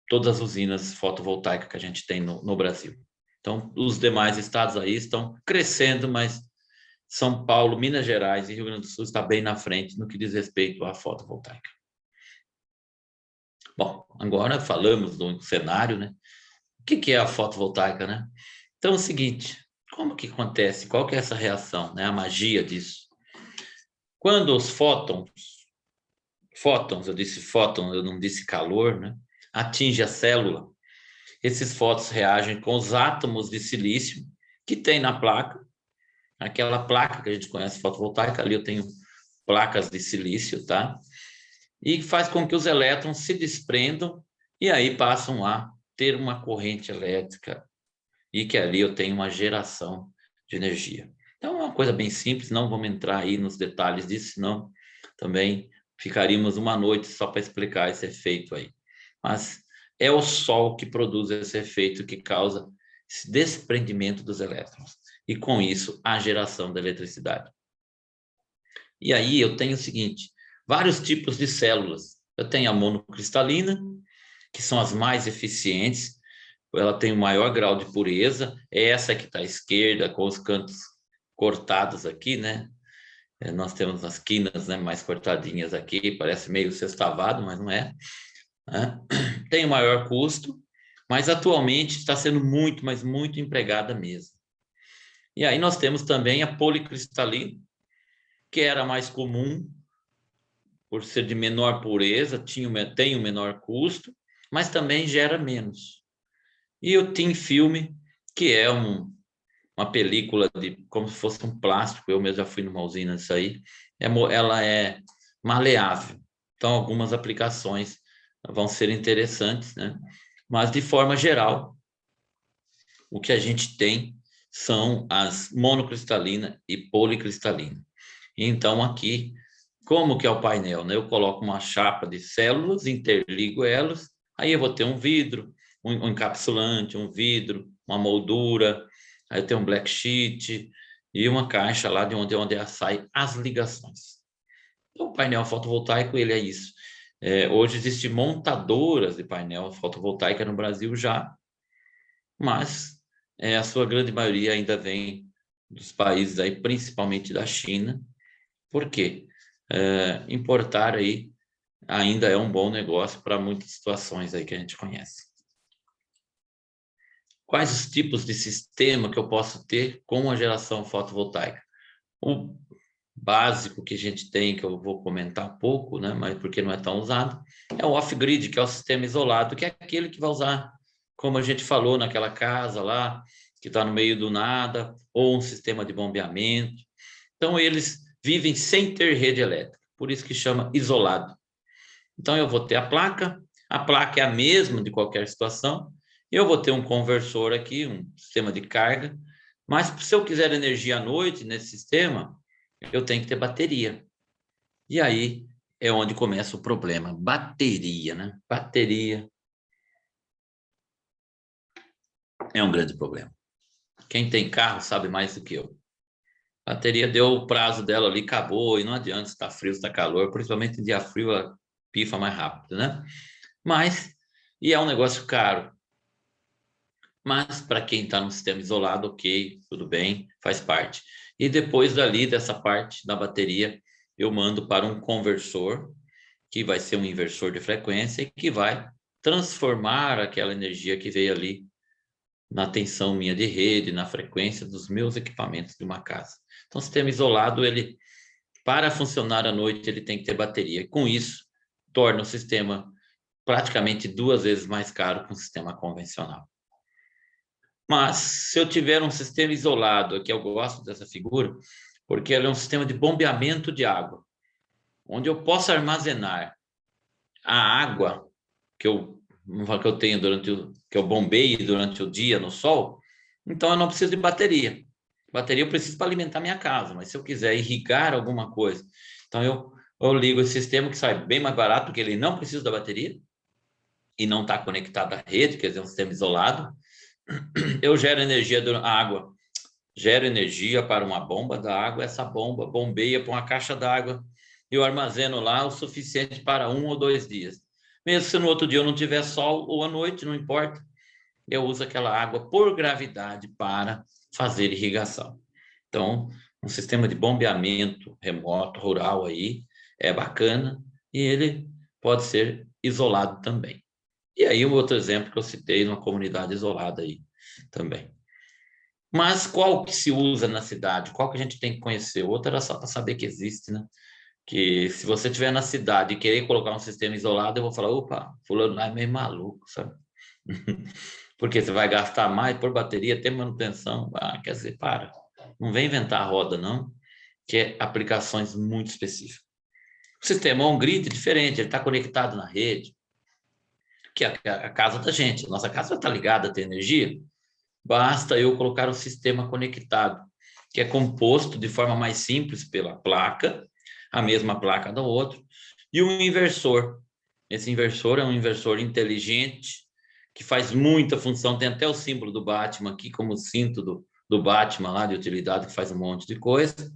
Speaker 3: todas as usinas fotovoltaicas que a gente tem no Brasil. Então, os demais estados aí estão crescendo, mas São Paulo, Minas Gerais e Rio Grande do Sul está bem na frente no que diz respeito à fotovoltaica. Bom, agora falamos do cenário, né? O que é a fotovoltaica, né? Então, é o seguinte, como que acontece? Qual que é essa reação, né? A magia disso. Quando os fótons, eu disse fóton, eu não disse calor, né? Atinge a célula, esses fótons reagem com os átomos de silício que tem na placa, aquela placa que a gente conhece fotovoltaica, ali eu tenho placas de silício, tá? E faz com que os elétrons se desprendam e aí passam a ter uma corrente elétrica e que ali eu tenho uma geração de energia. Então, é uma coisa bem simples, não vamos entrar aí nos detalhes disso, senão também ficaríamos uma noite só para explicar esse efeito aí. Mas é o Sol que produz esse efeito que causa esse desprendimento dos elétrons. E com isso, a geração da eletricidade. E aí eu tenho o seguinte, vários tipos de células. Eu tenho a monocristalina, que são as mais eficientes, ela tem o maior grau de pureza, é essa que está à esquerda, com os cantos cortados aqui, né? Nós temos as quinas, né, mais cortadinhas aqui, parece meio sextavado, mas não é. Tem o maior custo, mas atualmente está sendo muito, mas muito empregada mesmo. E aí nós temos também a policristalina, que era mais comum, por ser de menor pureza, tem um menor custo, mas também gera menos. E o thin film, que é uma película como se fosse um plástico, eu mesmo já fui numa usina disso aí, ela é maleável. Então, algumas aplicações vão ser interessantes, né? Mas, de forma geral, o que a gente tem são as monocristalina e policristalina. Então, aqui, como que é o painel, né? Eu coloco uma chapa de células, interligo elas, aí eu vou ter um vidro, um encapsulante, um vidro, uma moldura, aí eu tenho um black sheet e uma caixa lá de onde saem as ligações. Então, o painel fotovoltaico, ele é isso. Hoje existem montadoras de painel fotovoltaica no Brasil já, mas a sua grande maioria ainda vem dos países aí, principalmente da China. Por quê? Importar aí ainda é um bom negócio para muitas situações aí que a gente conhece. Quais os tipos de sistema que eu posso ter com a geração fotovoltaica? O básico que a gente tem, que eu vou comentar pouco, né, mas porque não é tão usado, é o off-grid, que é o sistema isolado, que é aquele que vai usar, como a gente falou, naquela casa lá, que está no meio do nada, ou um sistema de bombeamento. Então, eles vivem sem ter rede elétrica, por isso que chama isolado. Então, eu vou ter a placa é a mesma de qualquer situação, eu vou ter um conversor aqui, um sistema de carga, mas se eu quiser energia à noite nesse sistema, eu tenho que ter bateria. E aí é onde começa o problema, bateria, né? Bateria é um grande problema. Quem tem carro sabe mais do que eu. A bateria deu o prazo dela ali, acabou, e não adianta se está frio, se está calor, principalmente em dia frio, ela pifa mais rápido, né? Mas, e é um negócio caro. Mas para quem está no sistema isolado, ok, tudo bem, faz parte. E depois dali, dessa parte da bateria, eu mando para um conversor, que vai ser um inversor de frequência, e que vai transformar aquela energia que veio ali na tensão minha de rede, na frequência dos meus equipamentos de uma casa. Então, o sistema isolado, ele, para funcionar à noite, ele tem que ter bateria. E com isso, torna o sistema praticamente 2 vezes mais caro que um sistema convencional. Mas, se eu tiver um sistema isolado, aqui eu gosto dessa figura, porque ela é um sistema de bombeamento de água, onde eu posso armazenar a água que eu tenho que eu bombeie durante o dia no sol, então eu não preciso de bateria. Bateria eu preciso para alimentar minha casa, mas se eu quiser irrigar alguma coisa, então eu ligo esse sistema que sai bem mais barato, porque ele não precisa da bateria e não está conectado à rede, quer dizer, um sistema isolado. Eu gero energia a água, gero energia para uma bomba da água, essa bomba bombeia para uma caixa d'água e eu armazeno lá o suficiente para 1 ou 2 dias. Mesmo se no outro dia eu não tiver sol ou à noite, não importa, eu uso aquela água por gravidade para fazer irrigação. Então, um sistema de bombeamento remoto, rural aí, é bacana e ele pode ser isolado também. E aí, um outro exemplo que eu citei, numa comunidade isolada aí também. Mas qual que se usa na cidade? Qual que a gente tem que conhecer? Outra era só para saber que existe, né? Que se você estiver na cidade e querer colocar um sistema isolado, eu vou falar, opa, fulano lá é meio maluco, sabe? Porque você vai gastar mais por bateria, ter manutenção. Ah, quer dizer, para. Não vem inventar a roda, não, que é aplicações muito específicas. O sistema on-grid é diferente, ele está conectado na rede, que é a casa da gente. Nossa casa vai estar ligada a ter energia. Basta eu colocar um sistema conectado, que é composto de forma mais simples pela placa, a mesma placa do outro, e um inversor. Esse inversor é um inversor inteligente, que faz muita função, tem até o símbolo do Batman aqui, como o cinto do Batman lá de utilidade, que faz um monte de coisa.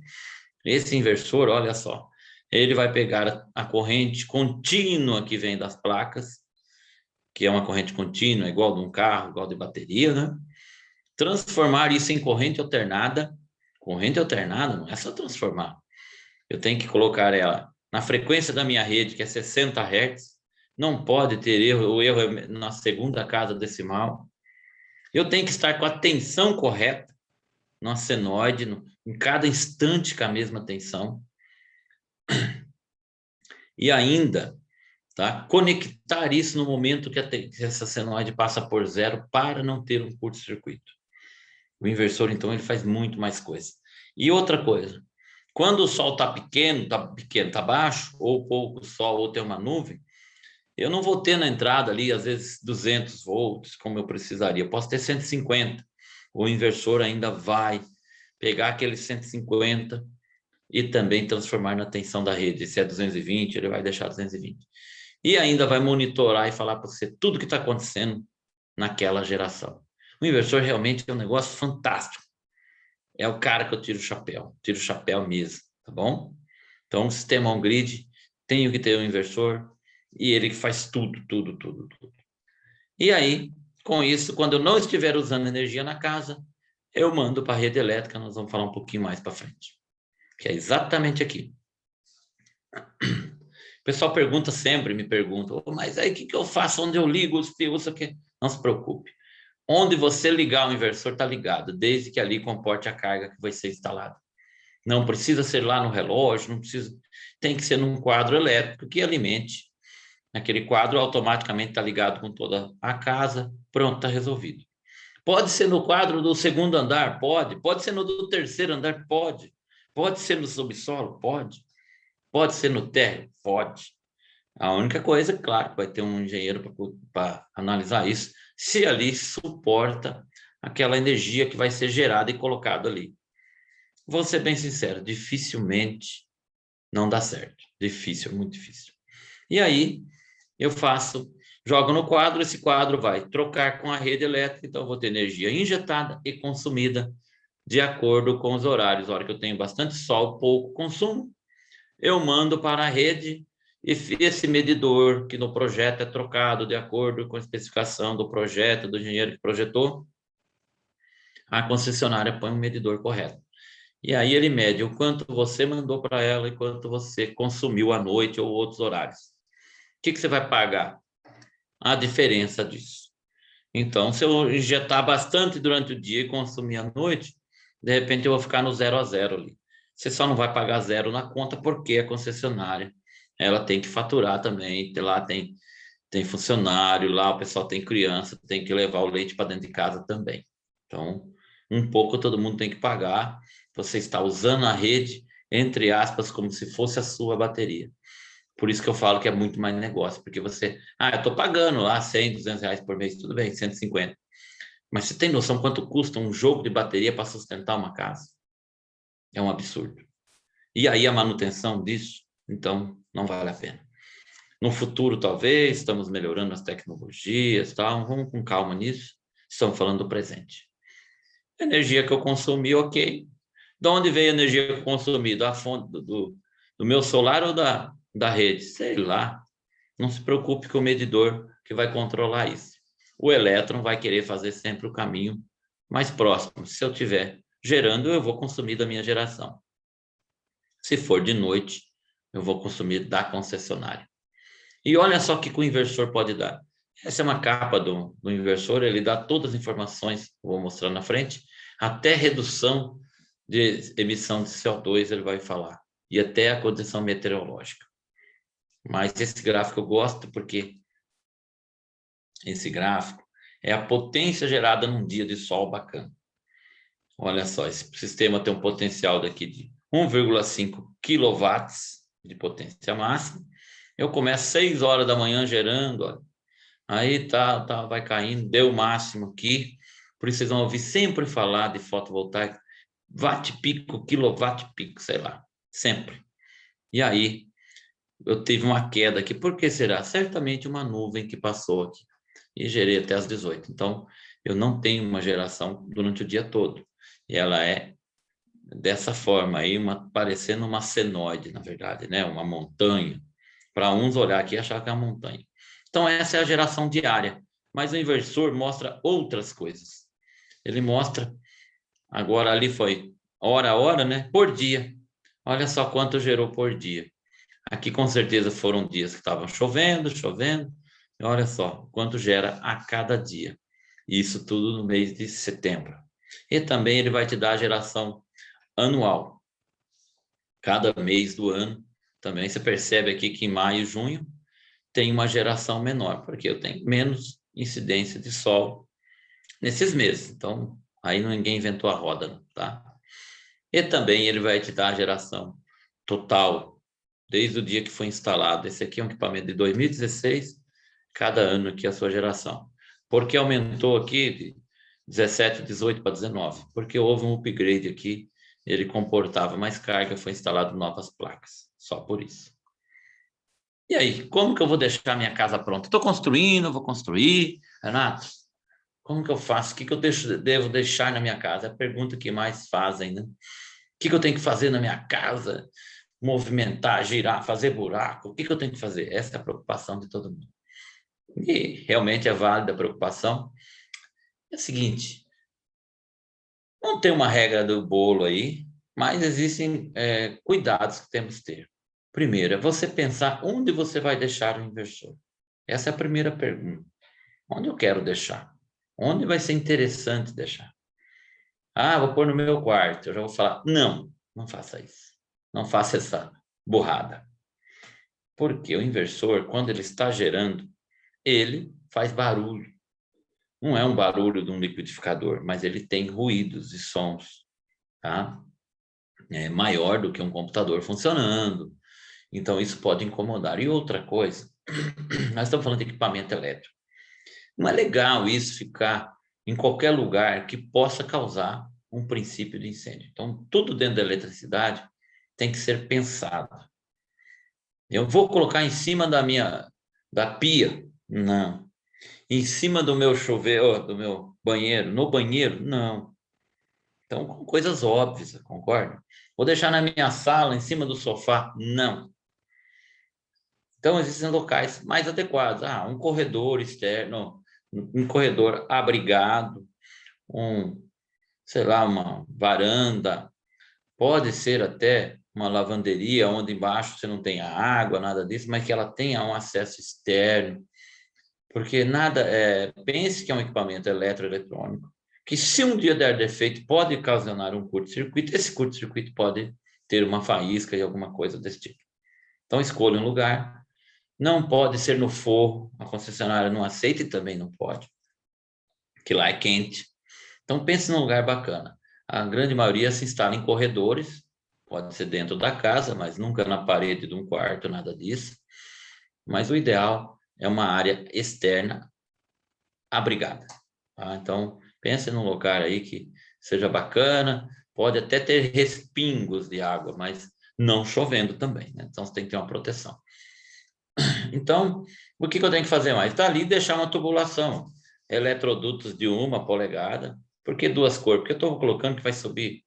Speaker 3: Esse inversor, olha só, ele vai pegar a corrente contínua que vem das placas, que é uma corrente contínua, igual de um carro, igual de bateria, né? Transformar isso em corrente alternada. Corrente alternada não é só transformar. Eu tenho que colocar ela na frequência da minha rede, que é 60 Hz. Não pode ter erro, o erro é na segunda casa decimal. Eu tenho que estar com a tensão correta, na senoide, em cada instante com a mesma tensão. E ainda, tá, conectar isso no momento que essa senoide passa por zero para não ter um curto-circuito. O inversor, então, ele faz muito mais coisa. E outra coisa, quando o sol está pequeno, está baixo, ou pouco sol, ou tem uma nuvem, eu não vou ter na entrada ali, às vezes, 200 volts, como eu precisaria. Eu posso ter 150. O inversor ainda vai pegar aqueles 150 e também transformar na tensão da rede. Se é 220, ele vai deixar 220. E ainda vai monitorar e falar para você tudo que está acontecendo naquela geração. O inversor realmente é um negócio fantástico. É o cara que eu tiro o chapéu mesmo, tá bom? Então, o sistema on-grid, tenho que ter um inversor e ele que faz tudo. E aí, com isso, quando eu não estiver usando energia na casa, eu mando para a rede elétrica, nós vamos falar um pouquinho mais para frente, que é exatamente aqui. O pessoal me pergunta, mas aí o que eu faço? Onde eu ligo os fios? Não se preocupe. Onde você ligar o inversor está ligado, desde que ali comporte a carga que vai ser instalada. Não precisa ser lá no relógio, não precisa, tem que ser num quadro elétrico que alimente. Aquele quadro automaticamente está ligado com toda a casa, pronto, está resolvido. Pode ser no quadro do segundo andar? Pode. Pode ser no do terceiro andar? Pode. Pode ser no subsolo? Pode. Pode ser no térreo? Pode. A única coisa, claro, vai ter um engenheiro para analisar isso, se ali suporta aquela energia que vai ser gerada e colocada ali. Vou ser bem sincero, dificilmente não dá certo. Difícil, muito difícil. E aí, eu jogo no quadro, esse quadro vai trocar com a rede elétrica, então eu vou ter energia injetada e consumida de acordo com os horários. A hora que eu tenho bastante sol, pouco consumo, eu mando para a rede e esse medidor, que no projeto é trocado de acordo com a especificação do projeto, do engenheiro que projetou, a concessionária põe um medidor correto. E aí ele mede o quanto você mandou para ela e quanto você consumiu à noite ou outros horários. O que você vai pagar? A diferença disso. Então, se eu injetar bastante durante o dia e consumir à noite, de repente eu vou ficar no 0 a 0 ali. Você só não vai pagar 0 na conta porque a concessionária, ela tem que faturar também. Lá tem funcionário, lá o pessoal tem criança, tem que levar o leite para dentro de casa também. Então, um pouco todo mundo tem que pagar. Você está usando a rede, entre aspas, como se fosse a sua bateria. Por isso que eu falo que é muito mais negócio, porque você... eu estou pagando lá 100, 200 reais por mês, tudo bem, 150. Mas você tem noção quanto custa um jogo de bateria para sustentar uma casa? É um absurdo. E aí a manutenção disso, então, não vale a pena. No futuro, talvez, estamos melhorando as tecnologias, tal, vamos com calma nisso. Estamos falando do presente. Energia que eu consumi, ok. De onde veio a energia que eu consumi? Da fonte do meu solar ou da rede? Sei lá. Não se preocupe com o medidor que vai controlar isso. O elétron vai querer fazer sempre o caminho mais próximo. Se eu estiver gerando, eu vou consumir da minha geração. Se for de noite, eu vou consumir da concessionária. E olha só o que o inversor pode dar. Essa é uma capa do inversor, ele dá todas as informações, vou mostrar na frente, até redução de emissão de CO2 ele vai falar, e até a condição meteorológica. Mas esse gráfico eu gosto porque esse gráfico é a potência gerada num dia de sol bacana. Olha só, esse sistema tem um potencial daqui de 1,5 kW de potência máxima. Eu começo 6 horas da manhã gerando, ó. Aí vai caindo, deu o máximo aqui. Por isso vocês vão ouvir sempre falar de fotovoltaica, watt-pico, quilowatt-pico, sei lá, sempre. E aí eu tive uma queda aqui. Por que será? Certamente uma nuvem que passou aqui. E gerei até as 18. Então, eu não tenho uma geração durante o dia todo. E ela é dessa forma aí, parecendo uma senoide, na verdade, né? Uma montanha. Para uns olhar aqui e achar que é uma montanha. Então, essa é a geração diária. Mas o inversor mostra outras coisas. Ele mostra, agora ali foi hora a hora, né? Por dia. Olha só quanto gerou por dia. Aqui, com certeza, foram dias que estavam chovendo. E olha só quanto gera a cada dia. Isso tudo no mês de setembro. E também ele vai te dar a geração anual. Cada mês do ano. Também você percebe aqui que em maio e junho tem uma geração menor, porque eu tenho menos incidência de sol nesses meses. Então, aí ninguém inventou a roda, tá? E também ele vai te dar a geração total, desde o dia que foi instalado. Esse aqui é um equipamento de 2016, cada ano aqui a sua geração. Porque aumentou aqui de 17, 18 para 19? Porque houve um upgrade aqui, ele comportava mais carga, foi instalado novas placas, só por isso. E aí, como que eu vou deixar minha casa pronta? Estou construindo, vou construir. Renato, como que eu faço? O que eu devo deixar na minha casa? É a pergunta que mais fazem, né? O que eu tenho que fazer na minha casa? Movimentar, girar, fazer buraco? O que eu tenho que fazer? Essa é a preocupação de todo mundo. E realmente é válida a preocupação. É o seguinte, não tem uma regra do bolo aí, mas existem cuidados que temos que ter. Primeiro, é você pensar onde você vai deixar o inversor. Essa é a primeira pergunta. Onde eu quero deixar? Onde vai ser interessante deixar? Vou pôr no meu quarto. Eu já vou falar, não faça isso. Não faça essa burrada. Porque o inversor, quando ele está gerando, ele faz barulho. Não é um barulho de um liquidificador, mas ele tem ruídos e sons, tá? É maior do que um computador funcionando. Então, isso pode incomodar. E outra coisa, nós estamos falando de equipamento elétrico. Não é legal isso ficar em qualquer lugar que possa causar um princípio de incêndio. Então, tudo dentro da eletricidade tem que ser pensado. Eu vou colocar em cima da pia? Não. Em cima do meu chuveiro, do meu banheiro? No banheiro? Não. Então, com coisas óbvias, concorda? Vou deixar na minha sala, em cima do sofá? Não. Então, existem locais mais adequados. Um corredor externo, um corredor abrigado, sei lá, uma varanda. Pode ser até uma lavanderia, onde embaixo você não tenha água, nada disso, mas que ela tenha um acesso externo. Porque pense que é um equipamento eletroeletrônico, que se um dia der defeito, pode ocasionar um curto-circuito. Esse curto-circuito pode ter uma faísca e alguma coisa desse tipo. Então, escolha um lugar. Não pode ser no forro, a concessionária não aceita e também não pode, que lá é quente. Então, pense num lugar bacana. A grande maioria se instala em corredores, pode ser dentro da casa, mas nunca na parede de um quarto, nada disso. Mas o ideal é uma área externa abrigada. Tá? Então, pense num lugar aí que seja bacana, pode até ter respingos de água, mas não chovendo também, né? Então, você tem que ter uma proteção. Então, o que eu tenho que fazer mais? Está ali deixar uma tubulação, eletrodutos de 1 polegada. Por que 2 cores? Porque eu estou colocando que vai subir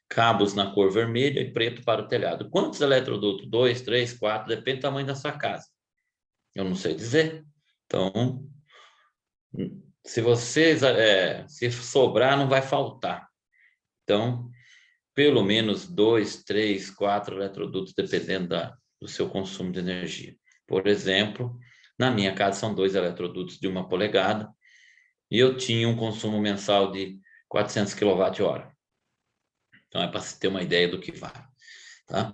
Speaker 3: cabos na cor vermelha e preto para o telhado. Quantos eletrodutos? 2, 3, 4, depende do tamanho da sua casa. Eu não sei dizer. Então, se sobrar, não vai faltar. Então, pelo menos 2, 3, 4 eletrodutos, dependendo do seu consumo de energia. Por exemplo, na minha casa são 2 eletrodutos de 1 polegada e eu tinha um consumo mensal de 400 kWh. Então, é para se ter uma ideia do que vale. Tá?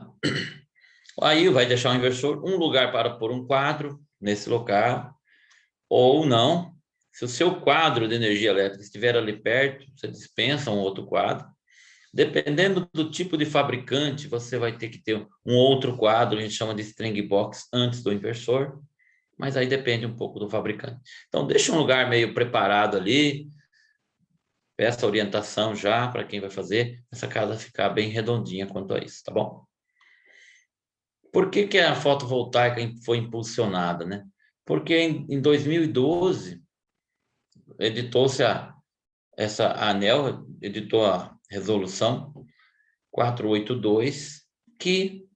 Speaker 3: Aí vai deixar um inversor, um lugar para pôr um quadro nesse local, ou não. Se o seu quadro de energia elétrica estiver ali perto, você dispensa um outro quadro. Dependendo do tipo de fabricante, você vai ter que ter um outro quadro, a gente chama de string box, antes do inversor, mas aí depende um pouco do fabricante. Então, deixa um lugar meio preparado ali, peça orientação já para quem vai fazer, essa casa ficar bem redondinha quanto a isso, tá bom? Por que a fotovoltaica foi impulsionada, né? Porque em 2012, a ANEEL editou a resolução 482, que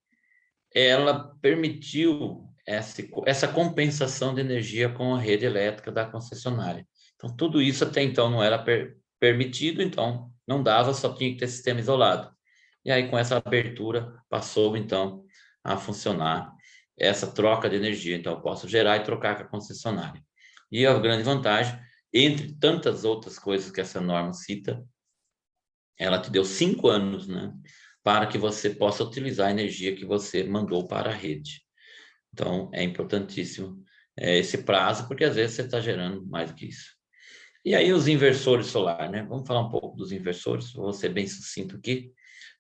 Speaker 3: ela permitiu essa compensação de energia com a rede elétrica da concessionária. Então, tudo isso até então não era permitido, então não dava, só tinha que ter sistema isolado. E aí, com essa abertura, passou, então, a funcionar essa troca de energia. Então, eu posso gerar e trocar com a concessionária. E a grande vantagem, entre tantas outras coisas que essa norma cita, ela te deu 5 anos, né, para que você possa utilizar a energia que você mandou para a rede. Então, é importantíssimo esse prazo, porque às vezes você está gerando mais do que isso. E aí, os inversores solares, né? Vamos falar um pouco dos inversores, vou ser bem sucinto aqui,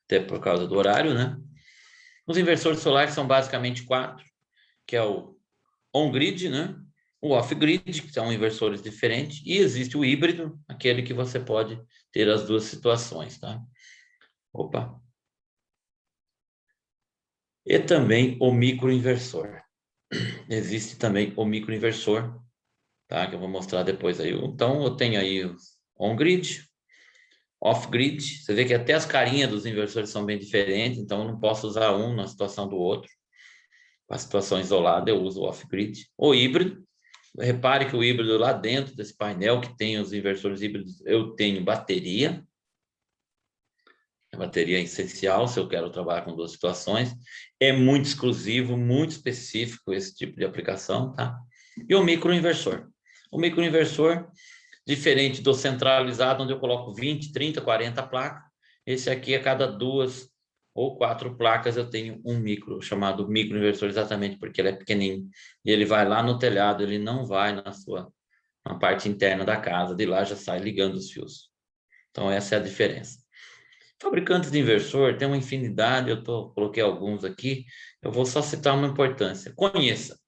Speaker 3: até por causa do horário, né? Os inversores solares são basicamente 4, que é o on-grid, né? O off-grid, que são inversores diferentes, e existe o híbrido, aquele que você pode ter as duas situações, tá? Opa! E também o microinversor. Existe também o microinversor, tá? Que eu vou mostrar depois aí. Então, eu tenho aí o on-grid, off-grid. Você vê que até as carinhas dos inversores são bem diferentes, então eu não posso usar um na situação do outro. Para a situação isolada, eu uso o off-grid. O híbrido. Repare que o híbrido lá dentro desse painel, que tem os inversores híbridos, eu tenho bateria. A bateria é essencial se eu quero trabalhar com 2 situações. É muito exclusivo, muito específico esse tipo de aplicação, tá? E o microinversor. O microinversor, diferente do centralizado, onde eu coloco 20, 30, 40 placas, esse aqui, a cada 2 ou 4 placas, eu tenho um chamado microinversor, exatamente porque ele é pequenininho. E ele vai lá no telhado, ele não vai na parte interna da casa, de lá já sai ligando os fios. Então, essa é a diferença. Fabricantes de inversor tem uma infinidade, coloquei alguns aqui, eu vou só citar uma importância. Conheça.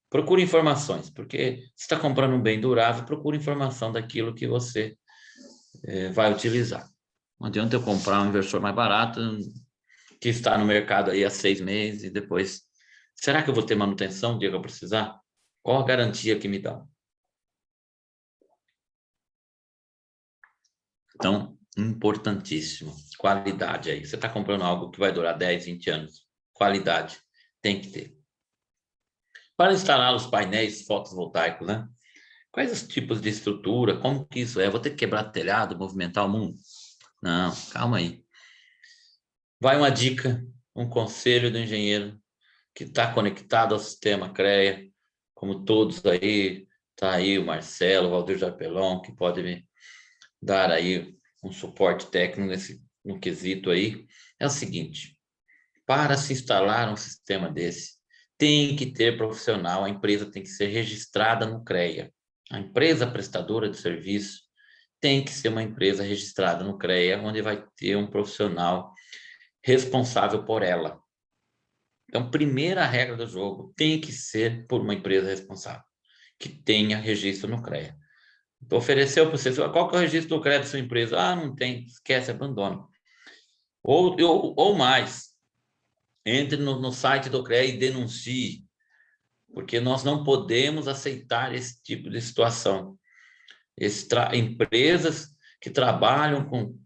Speaker 3: Procure informações, porque se está comprando um bem durável, procure informação daquilo que você vai utilizar. Não adianta eu comprar um inversor mais barato, que está no mercado aí há 6 meses, e depois, será que eu vou ter manutenção no dia que eu precisar? Qual a garantia que me dá? Então, Importantíssimo. Qualidade aí. Você está comprando algo que vai durar 10, 20 anos. Qualidade tem que ter. Para instalar os painéis fotovoltaicos, né? Quais os tipos de estrutura? Como que isso é? Vou ter que quebrar telhado, movimentar o mundo? Não, calma aí. Vai uma dica, um conselho do engenheiro que está conectado ao sistema CREA, como todos aí, está aí o Marcelo, o Valdir Jarpelon, que pode me dar aí um suporte técnico no quesito aí. É o seguinte, para se instalar um sistema desse, tem que ter profissional, a empresa tem que ser registrada no CREA. A empresa prestadora de serviço tem que ser uma empresa registrada no CREA, onde vai ter um profissional responsável por ela. Então, primeira regra do jogo, tem que ser por uma empresa responsável, que tenha registro no CREA. Ofereceu para você, qual que é o registro do CREA da sua empresa? Ah, não tem, esquece, abandona. Ou mais, entre no site do CREA e denuncie, porque nós não podemos aceitar esse tipo de situação. Empresas que trabalham com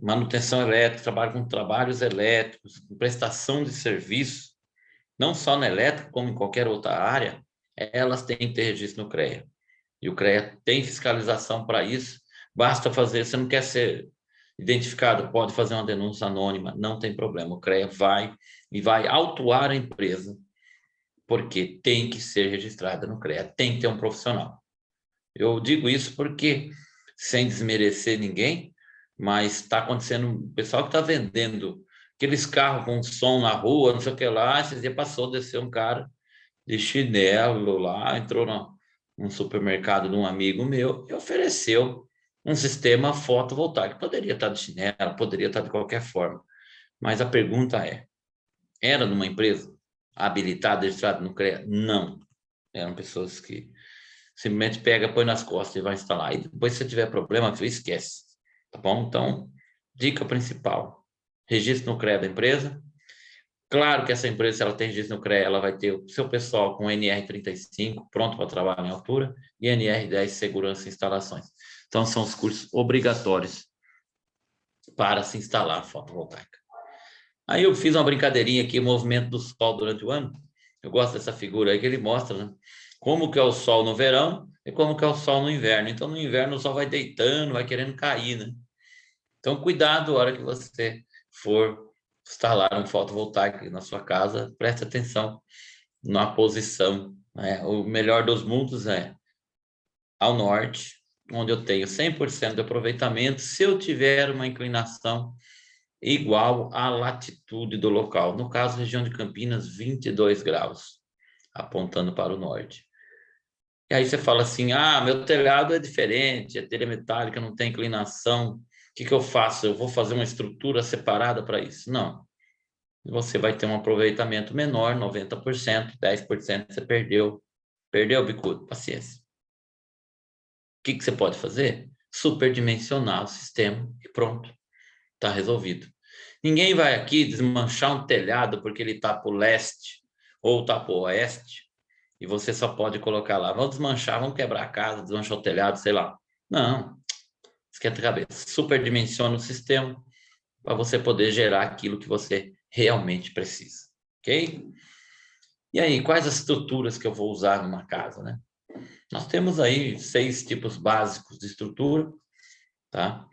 Speaker 3: manutenção elétrica, trabalham com trabalhos elétricos, com prestação de serviço, não só na elétrica, como em qualquer outra área, elas têm que ter registro no CREA. E o CREA tem fiscalização para isso. Basta fazer, você não quer ser identificado, pode fazer uma denúncia anônima, não tem problema. O CREA vai autuar a empresa, porque tem que ser registrada no CREA, tem que ter um profissional. Eu digo isso porque, sem desmerecer ninguém, mas está acontecendo, o pessoal que está vendendo aqueles carros com som na rua, não sei o que lá, esses dias desceu um cara de chinelo lá, entrou num supermercado de um amigo meu e ofereceu um sistema fotovoltaico. Poderia estar de chinelo, poderia estar de qualquer forma, mas a pergunta era numa empresa habilitada, registrada no CREA? Não. Eram pessoas que simplesmente pega, põe nas costas e vai instalar. E depois, se tiver problema, você esquece. Tá bom? Então, dica principal: registro no CREA da empresa. Claro que essa empresa, se ela tem registro no CREA, ela vai ter o seu pessoal com NR35 pronto para trabalhar em altura e NR10 segurança e instalações. Então, são os cursos obrigatórios para se instalar a fotovoltaica. Aí eu fiz uma brincadeirinha aqui, movimento do sol durante o ano. Eu gosto dessa figura aí que ele mostra, né? Como que é o sol no verão e como que é o sol no inverno. Então, no inverno, o sol vai deitando, vai querendo cair, né? Então, cuidado na hora que você for instalar um fotovoltaico na sua casa, preste atenção na posição, né? O melhor dos mundos é ao norte, onde eu tenho 100% de aproveitamento, se eu tiver uma inclinação igual à latitude do local. No caso, região de Campinas, 22 graus, apontando para o norte. E aí você fala assim, meu telhado é diferente, é telha metálica, não tem inclinação. O que eu faço? Eu vou fazer uma estrutura separada para isso? Não. Você vai ter um aproveitamento menor, 90%, 10% você perdeu. Perdeu, bicudo? Paciência. O que você pode fazer? Superdimensionar o sistema e pronto. Está resolvido. Ninguém vai aqui desmanchar um telhado porque ele está para o leste ou está para o oeste e você só pode colocar lá. Vamos desmanchar, vamos quebrar a casa, desmanchar o telhado, sei lá. Não. Esquenta a cabeça. Superdimensiona o sistema para você poder gerar aquilo que você realmente precisa. Ok? E aí, quais as estruturas que eu vou usar numa casa, né? Nós temos aí 6 tipos básicos de estrutura, tá?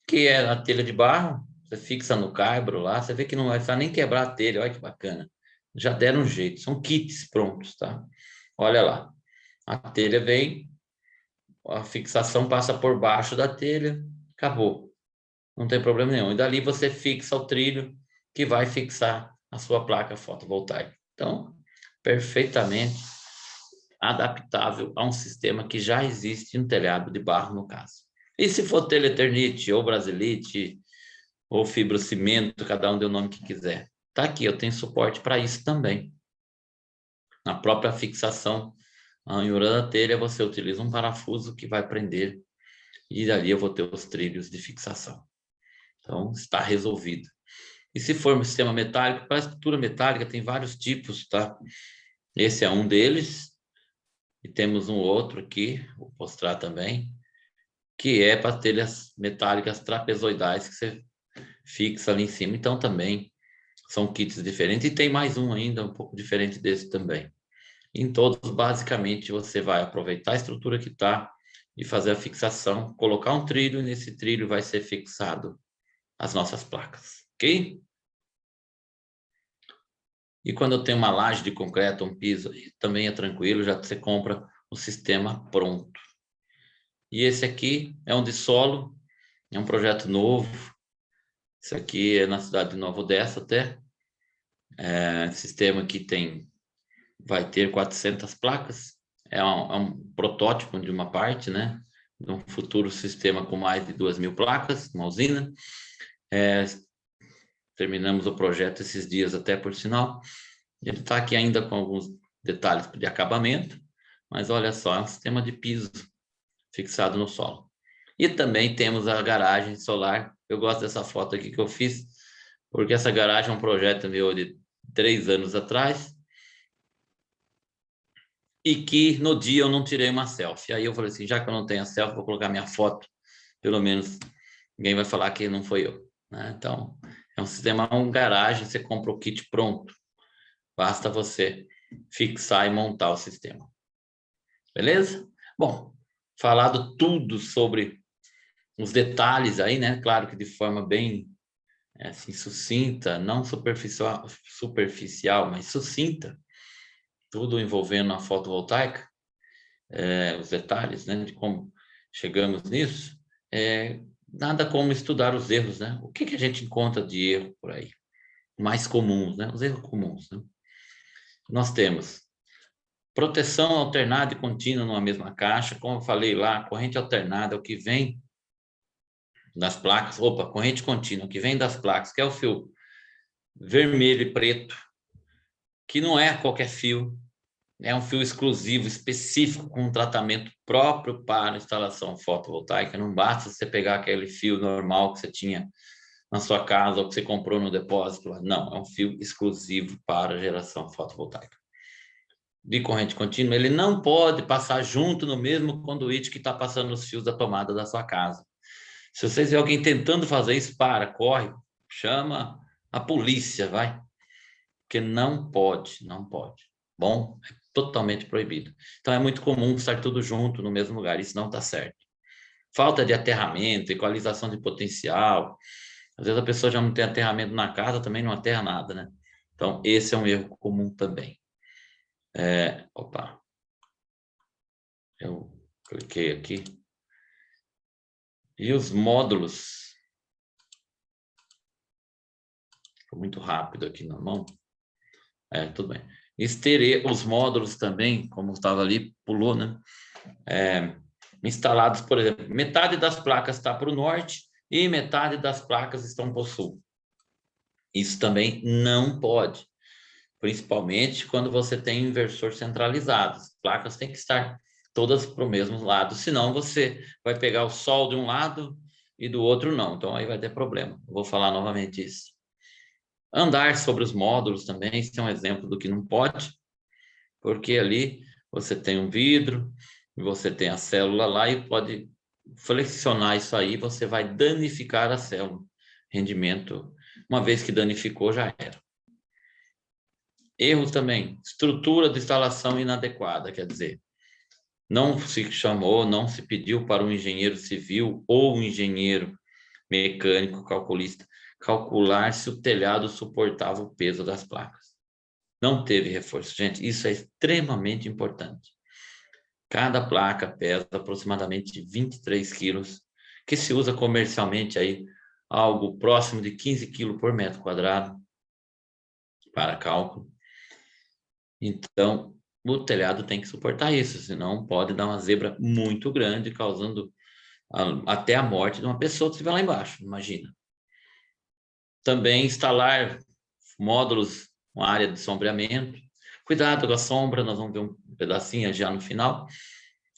Speaker 3: Que é a telha de barro, você fixa no caibro lá, você vê que não vai precisar nem quebrar a telha, olha que bacana. Já deram um jeito, são kits prontos, tá? Olha lá, a telha vem, a fixação passa por baixo da telha, acabou. Não tem problema nenhum. E dali você fixa o trilho que vai fixar a sua placa fotovoltaica. Então, perfeitamente adaptável a um sistema que já existe no telhado de barro, no caso. E se for telha Eternit, ou Brasilite, ou fibrocimento, cada um dê o nome que quiser. Tá aqui, eu tenho suporte para isso também. Na própria fixação, a ranhura da telha, você utiliza um parafuso que vai prender e dali eu vou ter os trilhos de fixação. Então, está resolvido. E se for um sistema metálico, para a estrutura metálica tem vários tipos, tá? Esse é um deles. E temos um outro aqui, vou mostrar também, que é para telhas metálicas trapezoidais que você fixa ali em cima. Então, também são kits diferentes. E tem mais um ainda, um pouco diferente desse também. Em todos, basicamente, você vai aproveitar a estrutura que está e fazer a fixação, colocar um trilho, e nesse trilho vai ser fixado as nossas placas, ok? E quando eu tenho uma laje de concreto, um piso, também é tranquilo, já você compra o sistema pronto. E esse aqui é um de solo, é um projeto novo. Isso aqui é na cidade de Nova Odessa até. Sistema que vai ter 400 placas. É um protótipo de uma parte, né? De um futuro sistema com mais de 2.000 placas, uma usina. Terminamos o projeto esses dias até, por sinal. Ele está aqui ainda com alguns detalhes de acabamento, mas olha só, é um sistema de piso fixado no solo. E também temos a garagem solar. Eu gosto dessa foto aqui que eu fiz, porque essa garagem é um projeto meu de 3 anos atrás, e que no dia eu não tirei uma selfie. Aí eu falei assim, já que eu não tenho a selfie, vou colocar minha foto, pelo menos ninguém vai falar que não foi eu, né? Então, é um sistema, um garagem, você compra o kit pronto. Basta você fixar e montar o sistema. Beleza? Bom, falado tudo sobre os detalhes aí, né? Claro que de forma bem assim, sucinta, não superficial, mas sucinta, tudo envolvendo a fotovoltaica, os detalhes, né? De como chegamos nisso. Nada como estudar os erros, né? O que a gente encontra de erro por aí? Mais comuns, né? Os erros comuns, né? Nós temos proteção alternada e contínua numa mesma caixa. Como eu falei lá, corrente alternada é o que vem das placas. Opa, corrente contínua, o que vem das placas, que é o fio vermelho e preto, que não é qualquer fio, é um fio exclusivo, específico, com um tratamento próprio para instalação fotovoltaica. Não basta você pegar aquele fio normal que você tinha na sua casa ou que você comprou no depósito. Não, é um fio exclusivo para geração fotovoltaica. De corrente contínua, ele não pode passar junto no mesmo conduíte que está passando os fios da tomada da sua casa. Se vocês verem alguém tentando fazer isso, corre, chama a polícia, vai. Porque não pode. Bom, é totalmente proibido. Então é muito comum estar tudo junto no mesmo lugar, isso não está certo. Falta de aterramento, equalização de potencial. Às vezes a pessoa já não tem aterramento na casa, também não aterra nada, né? Então esse é um erro comum também. Eu cliquei aqui. E os módulos. Ficou muito rápido aqui na mão. Tudo bem. Os módulos também, como estava ali, pulou, né? Instalados, por exemplo, metade das placas está para o norte e metade das placas estão para o sul. Isso também não pode. Principalmente quando você tem inversor centralizado. As placas têm que estar todas para o mesmo lado, senão você vai pegar o sol de um lado e do outro não. Então aí vai ter problema. Eu vou falar novamente isso. Andar sobre os módulos também, isso é um exemplo do que não pode, porque ali você tem um vidro, você tem a célula lá e pode flexionar isso aí, você vai danificar a célula. Rendimento, uma vez que danificou, já era. Erros também, estrutura de instalação inadequada, quer dizer, não se chamou, não se pediu para um engenheiro civil ou um engenheiro mecânico, calculista, calcular se o telhado suportava o peso das placas. Não teve reforço. Gente, isso é extremamente importante. Cada placa pesa aproximadamente 23 quilos, que se usa comercialmente aí algo próximo de 15 quilos por metro quadrado para cálculo. Então, o telhado tem que suportar isso, senão pode dar uma zebra muito grande, causando até a morte de uma pessoa que estiver lá embaixo, imagina. Também instalar módulos com área de sombreamento. Cuidado com a sombra, nós vamos ver um pedacinho já no final.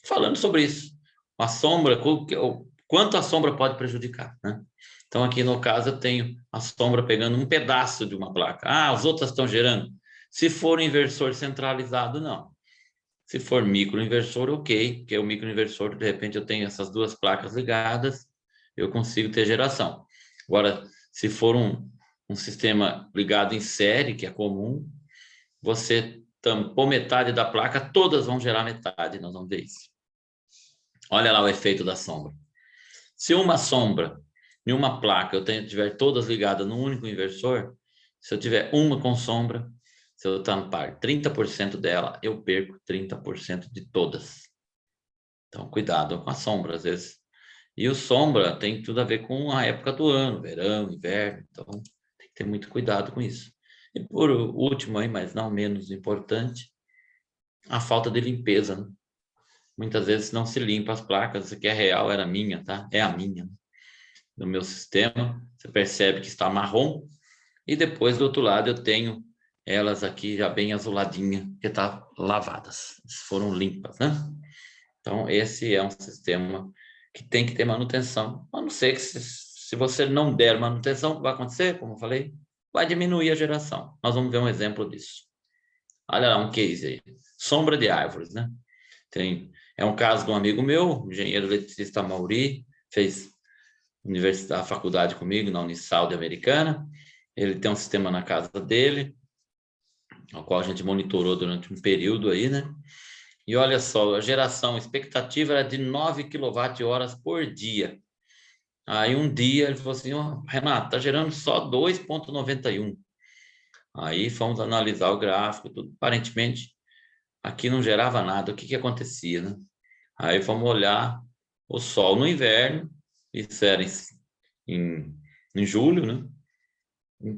Speaker 3: Falando sobre isso, a sombra, quanto a sombra pode prejudicar, né? Então, aqui no caso, eu tenho a sombra pegando um pedaço de uma placa. As outras estão gerando. Se for inversor centralizado, não. Se for microinversor, ok, porque o microinversor, de repente, eu tenho essas duas placas ligadas, eu consigo ter geração. Agora, se for um sistema ligado em série, que é comum, você tampou metade da placa, todas vão gerar metade, nós vamos ver isso. Olha lá o efeito da sombra. Se uma sombra em uma placa eu tiver todas ligadas num único inversor, se eu tiver uma com sombra, se eu tampar 30% dela, eu perco 30% de todas. Então, cuidado com a sombra, às vezes. E o sombra tem tudo a ver com a época do ano, verão, inverno, então tem que ter muito cuidado com isso. E por último, aí, mas não menos importante, a falta de limpeza, né? Muitas vezes não se limpa as placas, isso aqui é real, era minha, tá? É a minha, né? No meu sistema, você percebe que está marrom, e depois do outro lado eu tenho elas aqui já bem azuladinhas, que tá lavadas, foram limpas, né? Então, esse é um sistema que tem que ter manutenção, a não ser que se você não der manutenção, o que vai acontecer, como eu falei, vai diminuir a geração. Nós vamos ver um exemplo disso. Olha lá um case aí, sombra de árvores, né? É um caso de um amigo meu, engenheiro eletricista Mauri, fez a faculdade comigo na Unisaud Americana. Ele tem um sistema na casa dele, ao qual a gente monitorou durante um período aí, né? E olha só, a geração expectativa era de 9 kWh por dia. Aí um dia ele falou assim, oh, Renato, tá gerando só 2,91. Aí fomos analisar o gráfico, tudo. Aparentemente, aqui não gerava nada. O que acontecia, né? Aí fomos olhar o sol no inverno, isso era em julho, né?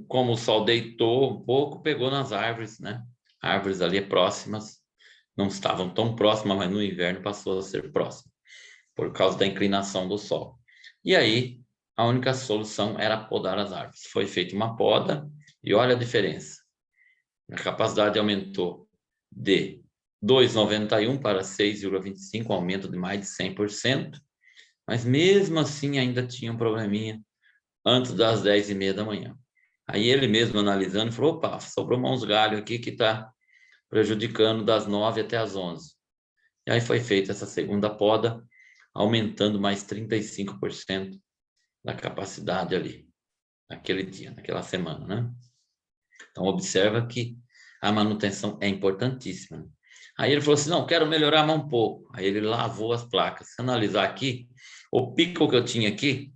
Speaker 3: Como o sol deitou um pouco, pegou nas árvores, né? Árvores ali próximas, não estavam tão próximas, mas no inverno passou a ser próximo, por causa da inclinação do sol. E aí, a única solução era podar as árvores. Foi feita uma poda, e olha a diferença. A capacidade aumentou de 2,91 para 6,25, aumento de mais de 100%, mas mesmo assim ainda tinha um probleminha antes das 10h30 da manhã. Aí ele mesmo analisando, falou, opa, sobrou uns galhos aqui que está prejudicando das 9 até as 11. E aí foi feita essa segunda poda, aumentando mais 35% da capacidade ali, naquele dia, naquela semana, né? Então, observa que a manutenção é importantíssima, né? Aí ele falou assim, não, quero melhorar mais um pouco. Aí ele lavou as placas. Se analisar aqui, o pico que eu tinha aqui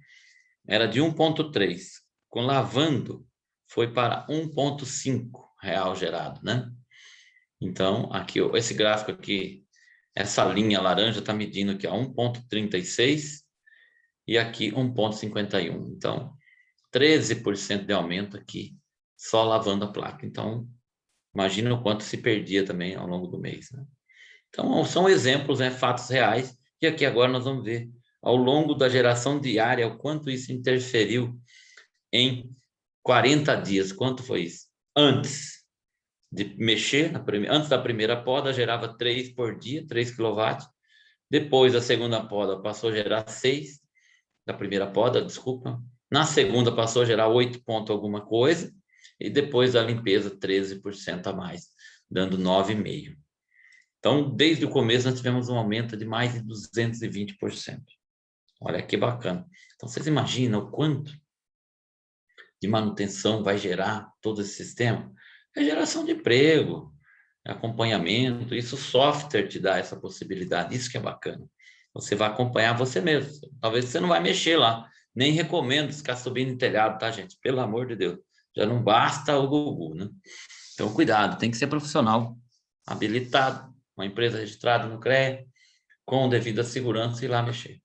Speaker 3: era de 1,3. Com lavando, foi para 1,5 real gerado, né? Então, aqui, esse gráfico aqui, essa linha laranja está medindo aqui a 1,36 e aqui 1,51. Então, 13% de aumento aqui, só lavando a placa. Então, imagina o quanto se perdia também ao longo do mês, né? Então, são exemplos, né, fatos reais, e aqui agora nós vamos ver, ao longo da geração diária, o quanto isso interferiu em 40 dias. Quanto foi isso? Antes de mexer, antes da primeira poda, gerava 3 por dia, 3 kW. Depois da segunda poda, passou a gerar 6, da primeira poda, desculpa. Na segunda, passou a gerar 8 ponto alguma coisa. E depois da limpeza, 13% a mais, dando 9,5%. Então, desde o começo, nós tivemos um aumento de mais de 220%. Olha que bacana. Então, vocês imaginam o quanto de manutenção vai gerar todo esse sistema? É geração de emprego, é acompanhamento. Isso o software te dá essa possibilidade. Isso que é bacana. Você vai acompanhar você mesmo. Talvez você não vai mexer lá. Nem recomendo ficar subindo em telhado, tá, gente? Pelo amor de Deus. Já não basta o Google, né? Então, cuidado. Tem que ser profissional, habilitado, uma empresa registrada no CREA, com devida segurança, e ir lá mexer.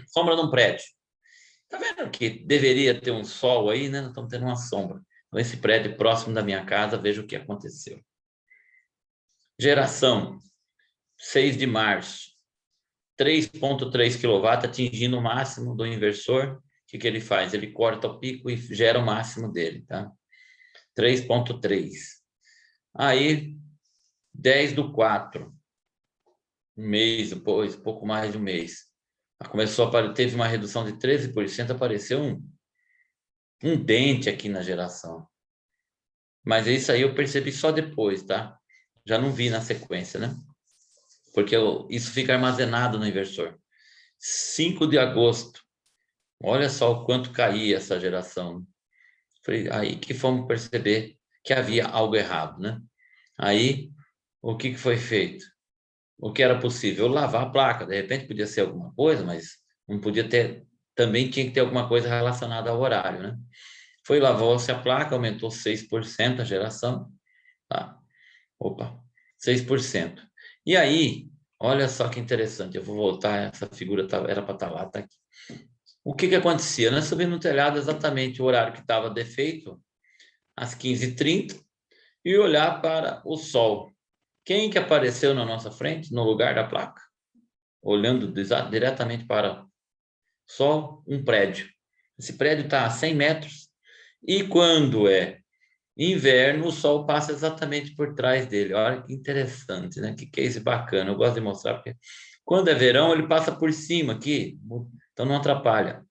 Speaker 3: Sombra num prédio. Tá vendo que deveria ter um sol aí, né? Nós estamos tendo uma sombra. Então, esse prédio próximo da minha casa, veja o que aconteceu. Geração, 6 de março, 3,3 kW, atingindo o máximo do inversor. O que ele faz? Ele corta o pico e gera o máximo dele, tá? 3,3. Aí, 10/4, um mês depois, pouco mais de um mês, teve uma redução de 13%, apareceu um dente aqui na geração. Mas isso aí eu percebi só depois, tá? já não vi na sequência, né? Porque isso fica armazenado no inversor. 5 de agosto, olha só o quanto caía essa geração. Foi aí que fomos perceber que havia algo errado, né? Aí, o que foi feito? O que era possível? Lavar a placa. De repente podia ser alguma coisa, mas não podia ter... Também tinha que ter alguma coisa relacionada ao horário, né? Lavou-se a placa, aumentou 6% a geração. Tá? Opa, 6%. E aí, olha só que interessante, eu vou voltar, essa figura era para estar lá, tá aqui. O que acontecia? Nós subimos no telhado exatamente o horário que estava defeito, às 15h30, e olhar para o sol. Quem que apareceu na nossa frente, no lugar da placa? Olhando diretamente para o sol, um prédio. Esse prédio está a 100 metros, e quando é inverno, o sol passa exatamente por trás dele. Olha que interessante, né? Que case bacana. Eu gosto de mostrar, porque quando é verão, ele passa por cima aqui, então não atrapalha.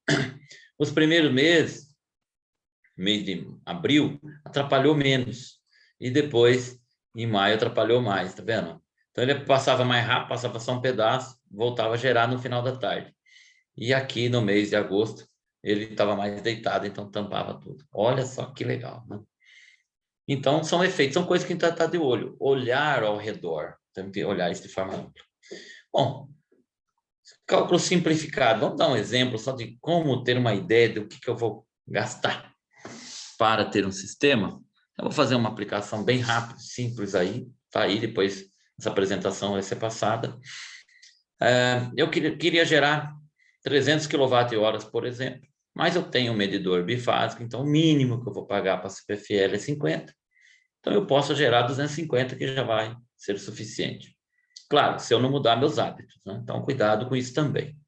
Speaker 3: Os primeiros meses, mês de abril, atrapalhou menos. E depois, em maio, atrapalhou mais, tá vendo? Então ele passava mais rápido, passava só um pedaço, voltava a gerar no final da tarde. E aqui no mês de agosto, ele estava mais deitado, então tampava tudo. Olha só que legal, né? Então, são efeitos, são coisas que a gente está de olho. Olhar ao redor, temos que olhar isso de forma ampla. Bom, cálculo simplificado. Vamos dar um exemplo só de como ter uma ideia do que eu vou gastar para ter um sistema. Eu vou fazer uma aplicação bem rápida, simples aí. Tá aí, depois essa apresentação vai ser passada. Eu queria gerar 300 kWh, por exemplo. Mas eu tenho um medidor bifásico, então o mínimo que eu vou pagar para a CPFL é 50. Então, eu posso gerar 250, que já vai ser suficiente. Claro, se eu não mudar meus hábitos, né? Então, cuidado com isso também.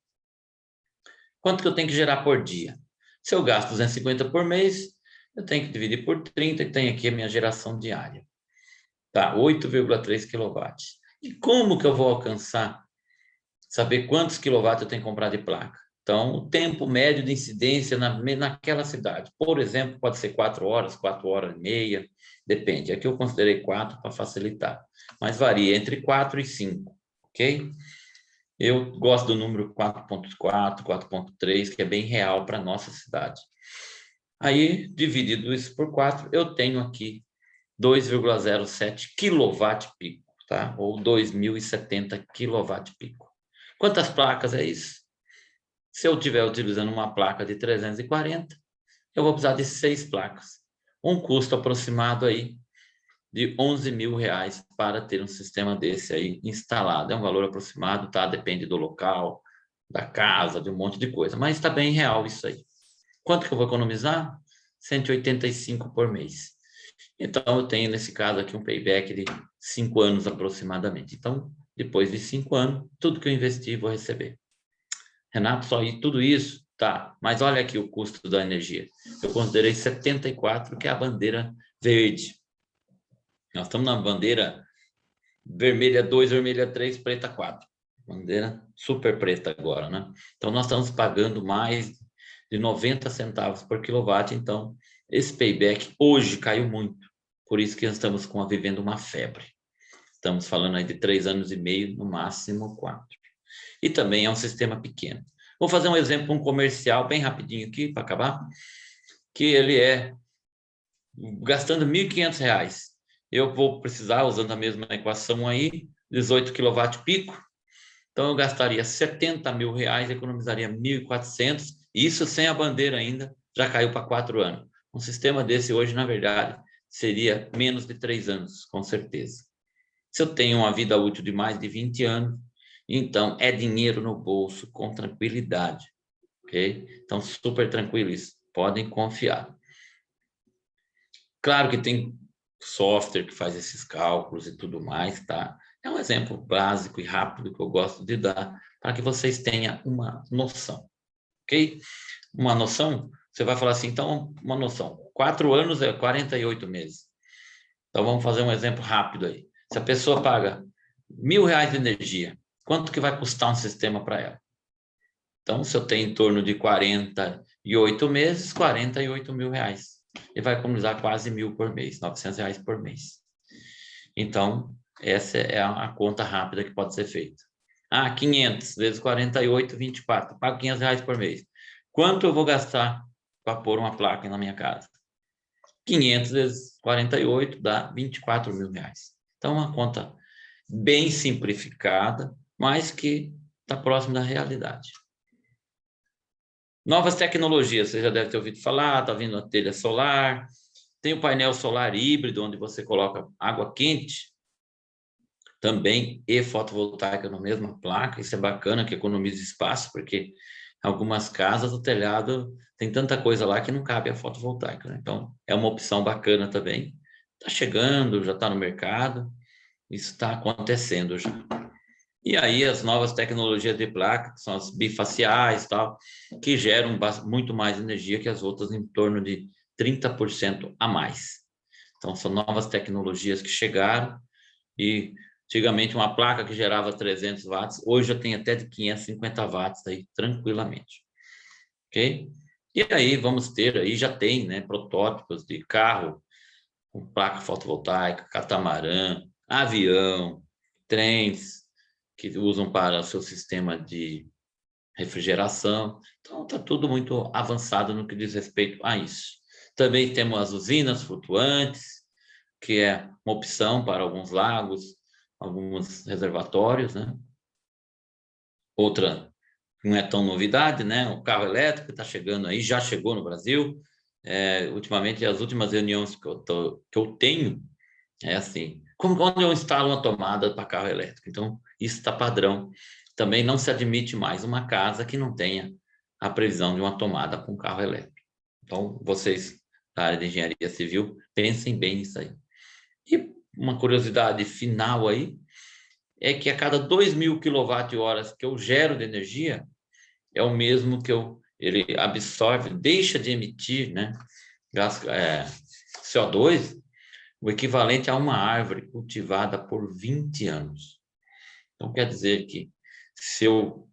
Speaker 3: Quanto que eu tenho que gerar por dia? Se eu gasto 250 por mês, eu tenho que dividir por 30, e tenho aqui a minha geração diária. Tá, 8,3 kW. E como que eu vou alcançar, saber quantos quilowatts eu tenho que comprar de placa? Então, o tempo médio de incidência naquela cidade. Por exemplo, pode ser 4 horas, 4 horas e meia, depende. Aqui eu considerei 4 para facilitar, mas varia entre 4 e 5, ok? Eu gosto do número 4.4, 4.3, que é bem real para a nossa cidade. Aí, dividido isso por 4, eu tenho aqui 2,07 kW-pico, tá? Ou 2.070 kW-pico. Quantas placas é isso? Se eu estiver utilizando uma placa de 340, eu vou precisar de 6 placas. Um custo aproximado aí de R$ 11.000 para ter um sistema desse aí instalado. É um valor aproximado, tá? Depende do local, da casa, de um monte de coisa. Mas está bem real isso aí. Quanto que eu vou economizar? 185 por mês. Então, eu tenho, nesse caso aqui, um payback de 5 anos aproximadamente. Então, depois de 5 anos, tudo que eu investi, vou receber. Renato, só tudo isso? Tá, mas olha aqui o custo da energia. Eu considerei 74, que é a bandeira verde. Nós estamos na bandeira vermelha 2, vermelha 3, preta 4. Bandeira super preta agora, né? Então, nós estamos pagando mais de 90 centavos por quilowatt. Então, esse payback hoje caiu muito. Por isso que nós estamos vivendo uma febre. Estamos falando aí de 3 anos e meio, no máximo 4. E também é um sistema pequeno. Vou fazer um exemplo, um comercial bem rapidinho aqui, para acabar, que ele é gastando R$ 1.500. Eu vou precisar, usando a mesma equação aí, 18 kW-pico, então eu gastaria R$ 70.000, economizaria 1.400, isso sem a bandeira ainda, já caiu para 4 anos. Um sistema desse hoje, na verdade, seria menos de 3 anos, com certeza. Se eu tenho uma vida útil de mais de 20 anos, então é dinheiro no bolso com tranquilidade, ok? Então, super tranquilo isso, podem confiar. Claro que tem software que faz esses cálculos e tudo mais, tá? É um exemplo básico e rápido que eu gosto de dar para que vocês tenham uma noção, ok? Uma noção, você vai falar assim, então, uma noção, 4 anos é 48 meses. Então, vamos fazer um exemplo rápido aí. Se a pessoa paga R$ 1.000 de energia, quanto que vai custar um sistema para ela? Então, se eu tenho em torno de 48 meses, R$ 48.000. E vai economizar quase 1.000 por mês, R$ 900 por mês. Então, Essa é a conta rápida que pode ser feita. 500 vezes 48, 24. Pago R$500 por mês. Quanto eu vou gastar para pôr uma placa na minha casa? 500 vezes 48 dá R$24 mil. Então, uma conta bem simplificada, mas que está próximo da realidade. Novas tecnologias, você já deve ter ouvido falar, está vindo a telha solar, tem o painel solar híbrido, onde você coloca água quente, também, e fotovoltaica na mesma placa. Isso é bacana, que economiza espaço, porque em algumas casas o telhado tem tanta coisa lá que não cabe a fotovoltaica, né? Então, é uma opção bacana também. Está chegando, já está no mercado, isso está acontecendo já. E aí as novas tecnologias de placa, que são as bifaciais, tal, que geram muito mais energia que as outras, em torno de 30% a mais. Então, são novas tecnologias que chegaram, e antigamente uma placa que gerava 300 watts, hoje já tem até de 550 watts aí, tranquilamente. Ok? E aí vamos ter, aí já tem, né, protótipos de carro com placa fotovoltaica, catamarã, avião, trens, que usam para o seu sistema de refrigeração. Então, está tudo muito avançado no que diz respeito a isso. Também temos as usinas flutuantes, que é uma opção para alguns lagos, alguns reservatórios, né? Outra, não é tão novidade, né? O carro elétrico está chegando aí, já chegou no Brasil. Ultimamente, as últimas reuniões que eu tenho, é assim, quando eu instalo uma tomada para carro elétrico. Então, isso está padrão. Também não se admite mais uma casa que não tenha a previsão de uma tomada com carro elétrico. Então, vocês da área de engenharia civil, pensem bem nisso aí. E uma curiosidade final aí, é que a cada 2.000 kWh que eu gero de energia, é o mesmo que ele absorve, deixa de emitir, né, CO2, o equivalente a uma árvore cultivada por 20 anos. Então, quer dizer que se eu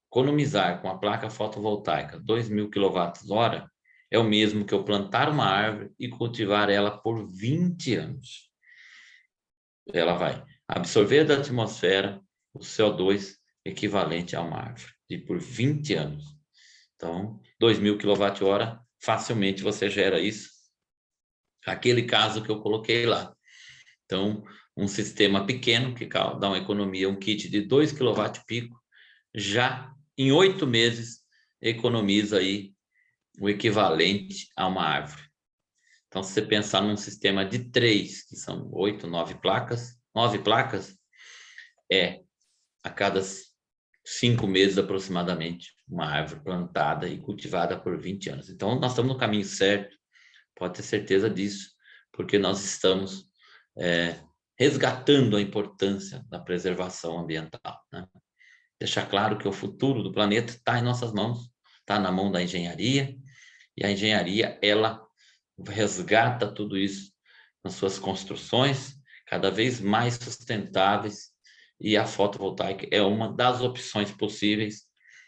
Speaker 3: economizar com a placa fotovoltaica 2.000 kWh, é o mesmo que eu plantar uma árvore e cultivar ela por 20 anos. Ela vai absorver da atmosfera o CO2 equivalente a uma árvore, e por 20 anos. Então, 2.000 kWh, facilmente você gera isso. Aquele caso que eu coloquei lá. Então, um sistema pequeno, que dá uma economia, um kit de 2 kW já em 8 meses economiza aí o equivalente a uma árvore. Então, se você pensar num sistema de 3, que são 8, 9 placas, a cada 5 meses aproximadamente, uma árvore plantada e cultivada por 20 anos. Então, nós estamos no caminho certo, pode ter certeza disso, porque nós estamos resgatando a importância da preservação ambiental, né? Deixar claro que o futuro do planeta está em nossas mãos, está na mão da engenharia, e a engenharia, ela resgata tudo isso nas suas construções, cada vez mais sustentáveis, e a fotovoltaica é uma das opções possíveis,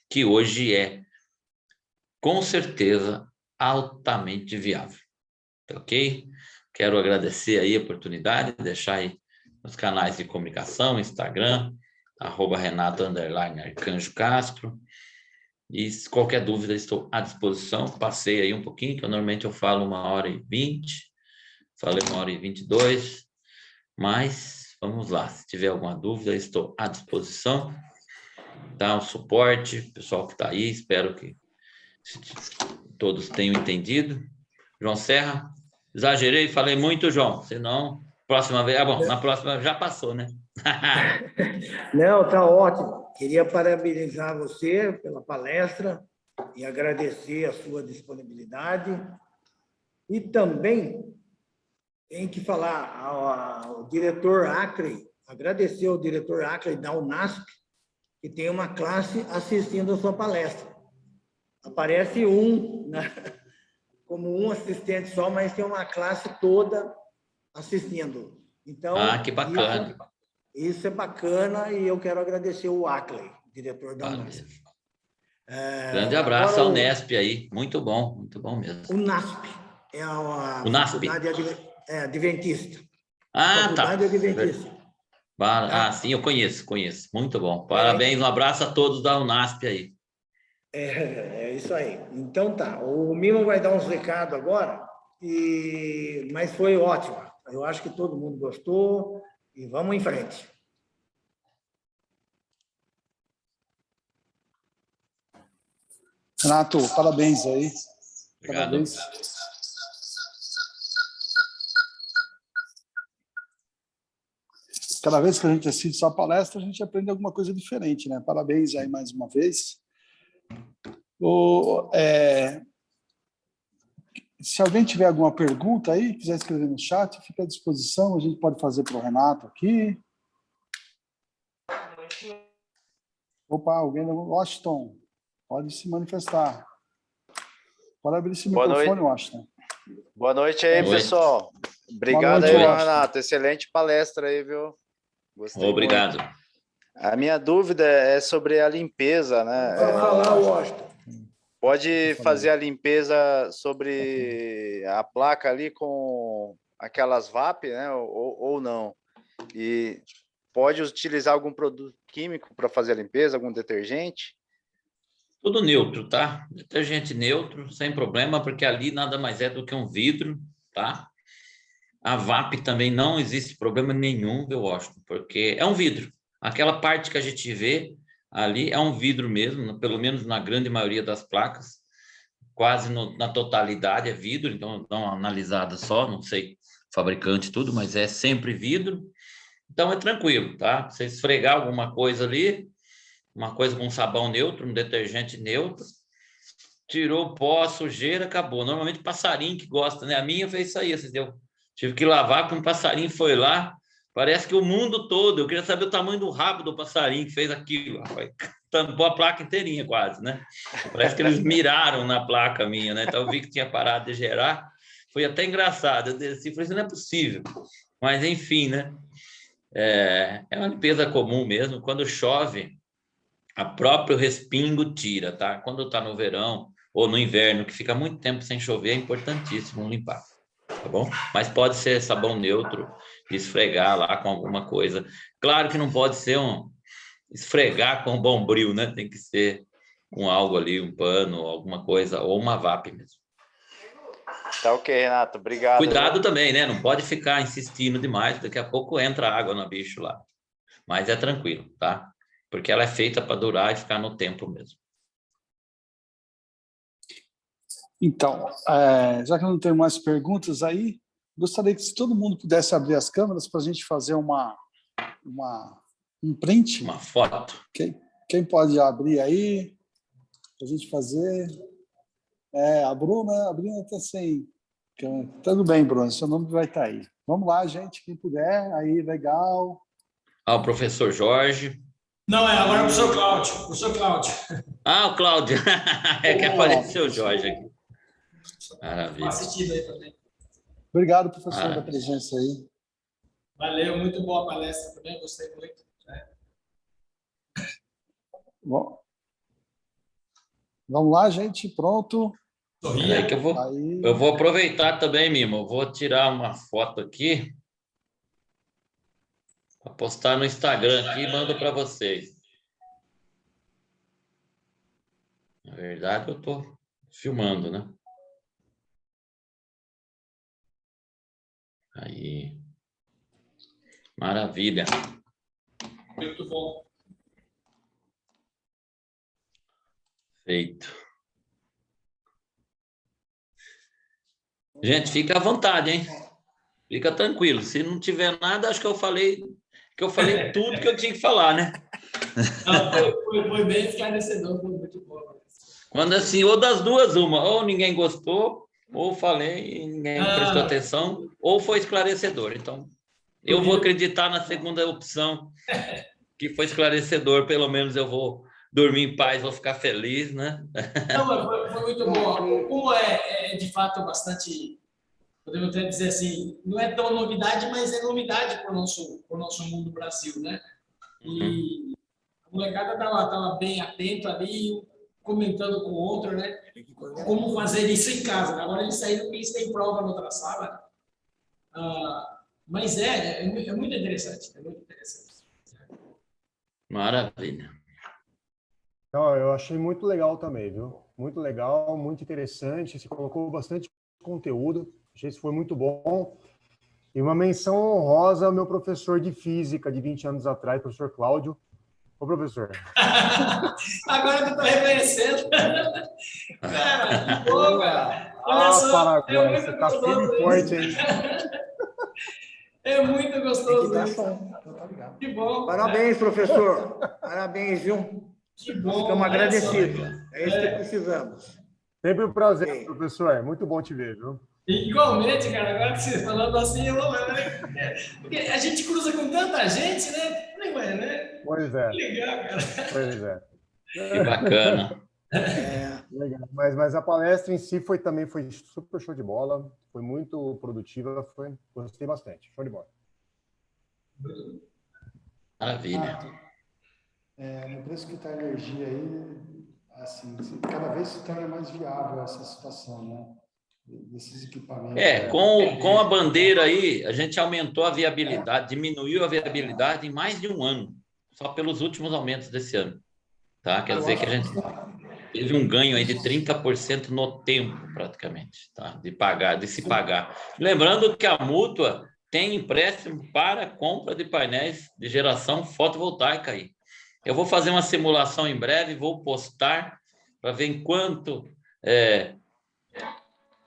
Speaker 3: que hoje é, com certeza, altamente viável. Ok? Quero agradecer aí a oportunidade, deixar aí nos canais de comunicação, Instagram, @Renato_Arcanjo Castro. E se qualquer dúvida, estou à disposição. Passei aí um pouquinho, que normalmente eu falo 1h20, falei 1h22, mas vamos lá. Se tiver alguma dúvida, estou à disposição. Dá um suporte, pessoal que está aí, espero que todos tenham entendido. João Serra, exagerei, falei muito, João, senão, próxima vez, na próxima já passou, né?
Speaker 1: Não, está ótimo. Queria parabenizar você pela palestra e agradecer a sua disponibilidade. E também tem que falar ao diretor Acre, agradecer ao diretor Acre da Unasp, que tem uma classe assistindo a sua palestra. Aparece né, como um assistente só, mas tem uma classe toda assistindo. Então,
Speaker 3: que bacana.
Speaker 1: Isso é bacana, e eu quero agradecer o Ackley, diretor da Unasp.
Speaker 3: Grande abraço ao Unesp aí, muito bom mesmo.
Speaker 1: Unasp é a
Speaker 3: Unasp.
Speaker 1: faculdade adventista.
Speaker 3: Tá.
Speaker 1: Faculdade adventista.
Speaker 3: Sim, eu conheço. Muito bom. Parabéns, um abraço a todos da Unasp aí.
Speaker 1: É isso aí. Então tá, o Mimo vai dar uns recados agora, mas foi ótimo. Eu acho que todo mundo gostou e vamos em frente.
Speaker 4: Renato, parabéns aí.
Speaker 3: Obrigado.
Speaker 4: Parabéns. Cada vez que a gente assiste sua palestra, a gente aprende alguma coisa diferente, né? Parabéns aí mais uma vez. Se alguém tiver alguma pergunta aí, quiser escrever no chat, fica à disposição. A gente pode fazer para o Renato aqui. Opa, alguém da Washington, pode se manifestar. Pode abrir esse microfone, Washington.
Speaker 5: Boa noite aí, pessoal. Obrigado
Speaker 4: noite,
Speaker 5: aí,
Speaker 4: Washington.
Speaker 5: Renato. Excelente palestra aí, viu? Gostei
Speaker 3: Obrigado.
Speaker 5: muito. A minha dúvida é sobre a limpeza, né?
Speaker 1: Vai falar, Washington.
Speaker 5: Pode fazer a limpeza sobre a placa ali com aquelas VAP, né? Ou não? E pode utilizar algum produto químico para fazer a limpeza, algum detergente?
Speaker 3: Tudo neutro, tá? Detergente neutro, sem problema, porque ali nada mais é do que um vidro, tá? A VAP também não existe problema nenhum, viu, Washington? Porque é um vidro. Aquela parte que a gente vê ali é um vidro mesmo, pelo menos na grande maioria das placas, quase na totalidade é vidro, então dá uma analisada só, não sei fabricante e tudo, mas é sempre vidro. Então é tranquilo, tá? Você esfregar alguma coisa ali, uma coisa com sabão neutro, um detergente neutro, tirou o pó, a sujeira, acabou. Normalmente passarinho que gosta, né? A minha fez isso aí, tive que lavar, porque um passarinho foi lá, parece que o mundo todo, eu queria saber o tamanho do rabo do passarinho que fez aquilo, tampou a placa inteirinha quase, né? Parece que eles miraram na placa minha, né? Então eu vi que tinha parado de gerar, foi até engraçado, eu desci, falei, isso não é possível, mas enfim, né? É uma limpeza comum mesmo, quando chove, a próprio respingo tira, tá? Quando está no verão ou no inverno, que fica muito tempo sem chover, é importantíssimo limpar, tá bom? Mas pode ser sabão neutro, esfregar lá com alguma coisa. Claro que não pode ser esfregar com Bombril, né? Tem que ser com algo ali, um pano, alguma coisa, ou uma VAP mesmo.
Speaker 5: Tá ok, Renato. Obrigado.
Speaker 3: Cuidado também, né? Não pode ficar insistindo demais, daqui a pouco entra água no bicho lá. Mas é tranquilo, tá? Porque ela é feita para durar e ficar no tempo mesmo.
Speaker 4: Então, já que eu não tenho mais perguntas aí, gostaria que se todo mundo pudesse abrir as câmeras para a gente fazer um print.
Speaker 3: Uma foto.
Speaker 4: Quem pode abrir aí para a gente fazer? A Bruna está sem câmera. Tudo bem, Bruna, seu nome vai estar aí. Vamos lá, gente, quem puder, aí, legal.
Speaker 3: O professor Jorge.
Speaker 6: Não, agora é o professor Cláudio.
Speaker 3: O Cláudio. É que apareceu o Jorge aqui. Maravilha.
Speaker 6: Assistindo aí também.
Speaker 4: Obrigado, professor, da presença aí.
Speaker 6: Valeu, muito boa a palestra também, gostei muito.
Speaker 4: Bom, vamos lá, gente, pronto.
Speaker 3: Aí que eu vou aproveitar também, Mimo. Eu vou tirar uma foto aqui para postar no Instagram aqui e mando para vocês. Na verdade, eu estou filmando, né? Aí. Maravilha.
Speaker 6: Muito bom.
Speaker 3: Feito. Gente, fica à vontade, hein? Fica tranquilo. Se não tiver nada, acho que eu falei tudo que eu tinha que falar, né?
Speaker 6: Foi bem esclarecedor, foi muito bom.
Speaker 3: Quando assim, ou das duas, ou ninguém gostou, ou falei e ninguém prestou atenção, ou foi esclarecedor. Então, eu vou acreditar na segunda opção, que foi esclarecedor. Pelo menos eu vou dormir em paz, vou ficar feliz, né?
Speaker 6: Não, foi muito bom. Como é de fato bastante, podemos até dizer assim, não é tão novidade, mas é novidade para o nosso mundo Brasil, né? E a molecada estava bem atento ali, comentando com o outro, né? Como fazer isso em casa. Agora eles saíram porque eles têm prova na outra sala. Mas é muito interessante, é muito interessante.
Speaker 3: Maravilha.
Speaker 7: Então, eu achei muito legal também, viu? Muito legal, muito interessante. Você colocou bastante conteúdo. Achei que foi muito bom. E uma menção honrosa ao meu professor de física de 20 anos atrás, professor Cláudio. Ô, professor.
Speaker 6: Agora que eu estou reconhecendo. Cara, que bom, cara. Olha só,
Speaker 7: Paraguai, você tá firme e forte, hein?
Speaker 6: É muito
Speaker 1: Tem que
Speaker 6: gostoso
Speaker 1: dar
Speaker 6: isso.
Speaker 1: som. Então tá ligado.
Speaker 6: Que bom.
Speaker 1: Parabéns, professor. Parabéns, viu?
Speaker 6: Que bom.
Speaker 1: Ficamos
Speaker 6: olha
Speaker 1: agradecidos.
Speaker 6: só.
Speaker 1: É isso que precisamos.
Speaker 7: Sempre um prazer,
Speaker 1: Ok.
Speaker 7: professor. Muito bom te ver, viu?
Speaker 6: Igualmente, cara, agora que você falando assim, porque a gente cruza com tanta gente, né? Né?
Speaker 7: Pois é,
Speaker 6: Que legal, cara.
Speaker 7: pois é.
Speaker 3: Que bacana.
Speaker 7: Legal. Mas a palestra em si foi super show de bola, foi muito produtiva, gostei bastante. Show de bola.
Speaker 3: Maravilha.
Speaker 4: No preço que está a energia aí, assim, cada vez se torna mais viável essa situação, né? Desses equipamentos.
Speaker 3: Com a bandeira aí, a gente aumentou a viabilidade, diminuiu a viabilidade em mais de um ano, só pelos últimos aumentos desse ano. Tá? Quer dizer que a gente teve um ganho aí de 30% no tempo, praticamente, tá? De se pagar. Lembrando que a mútua tem empréstimo para compra de painéis de geração fotovoltaica aí. Eu vou fazer uma simulação em breve, vou postar para ver em quanto...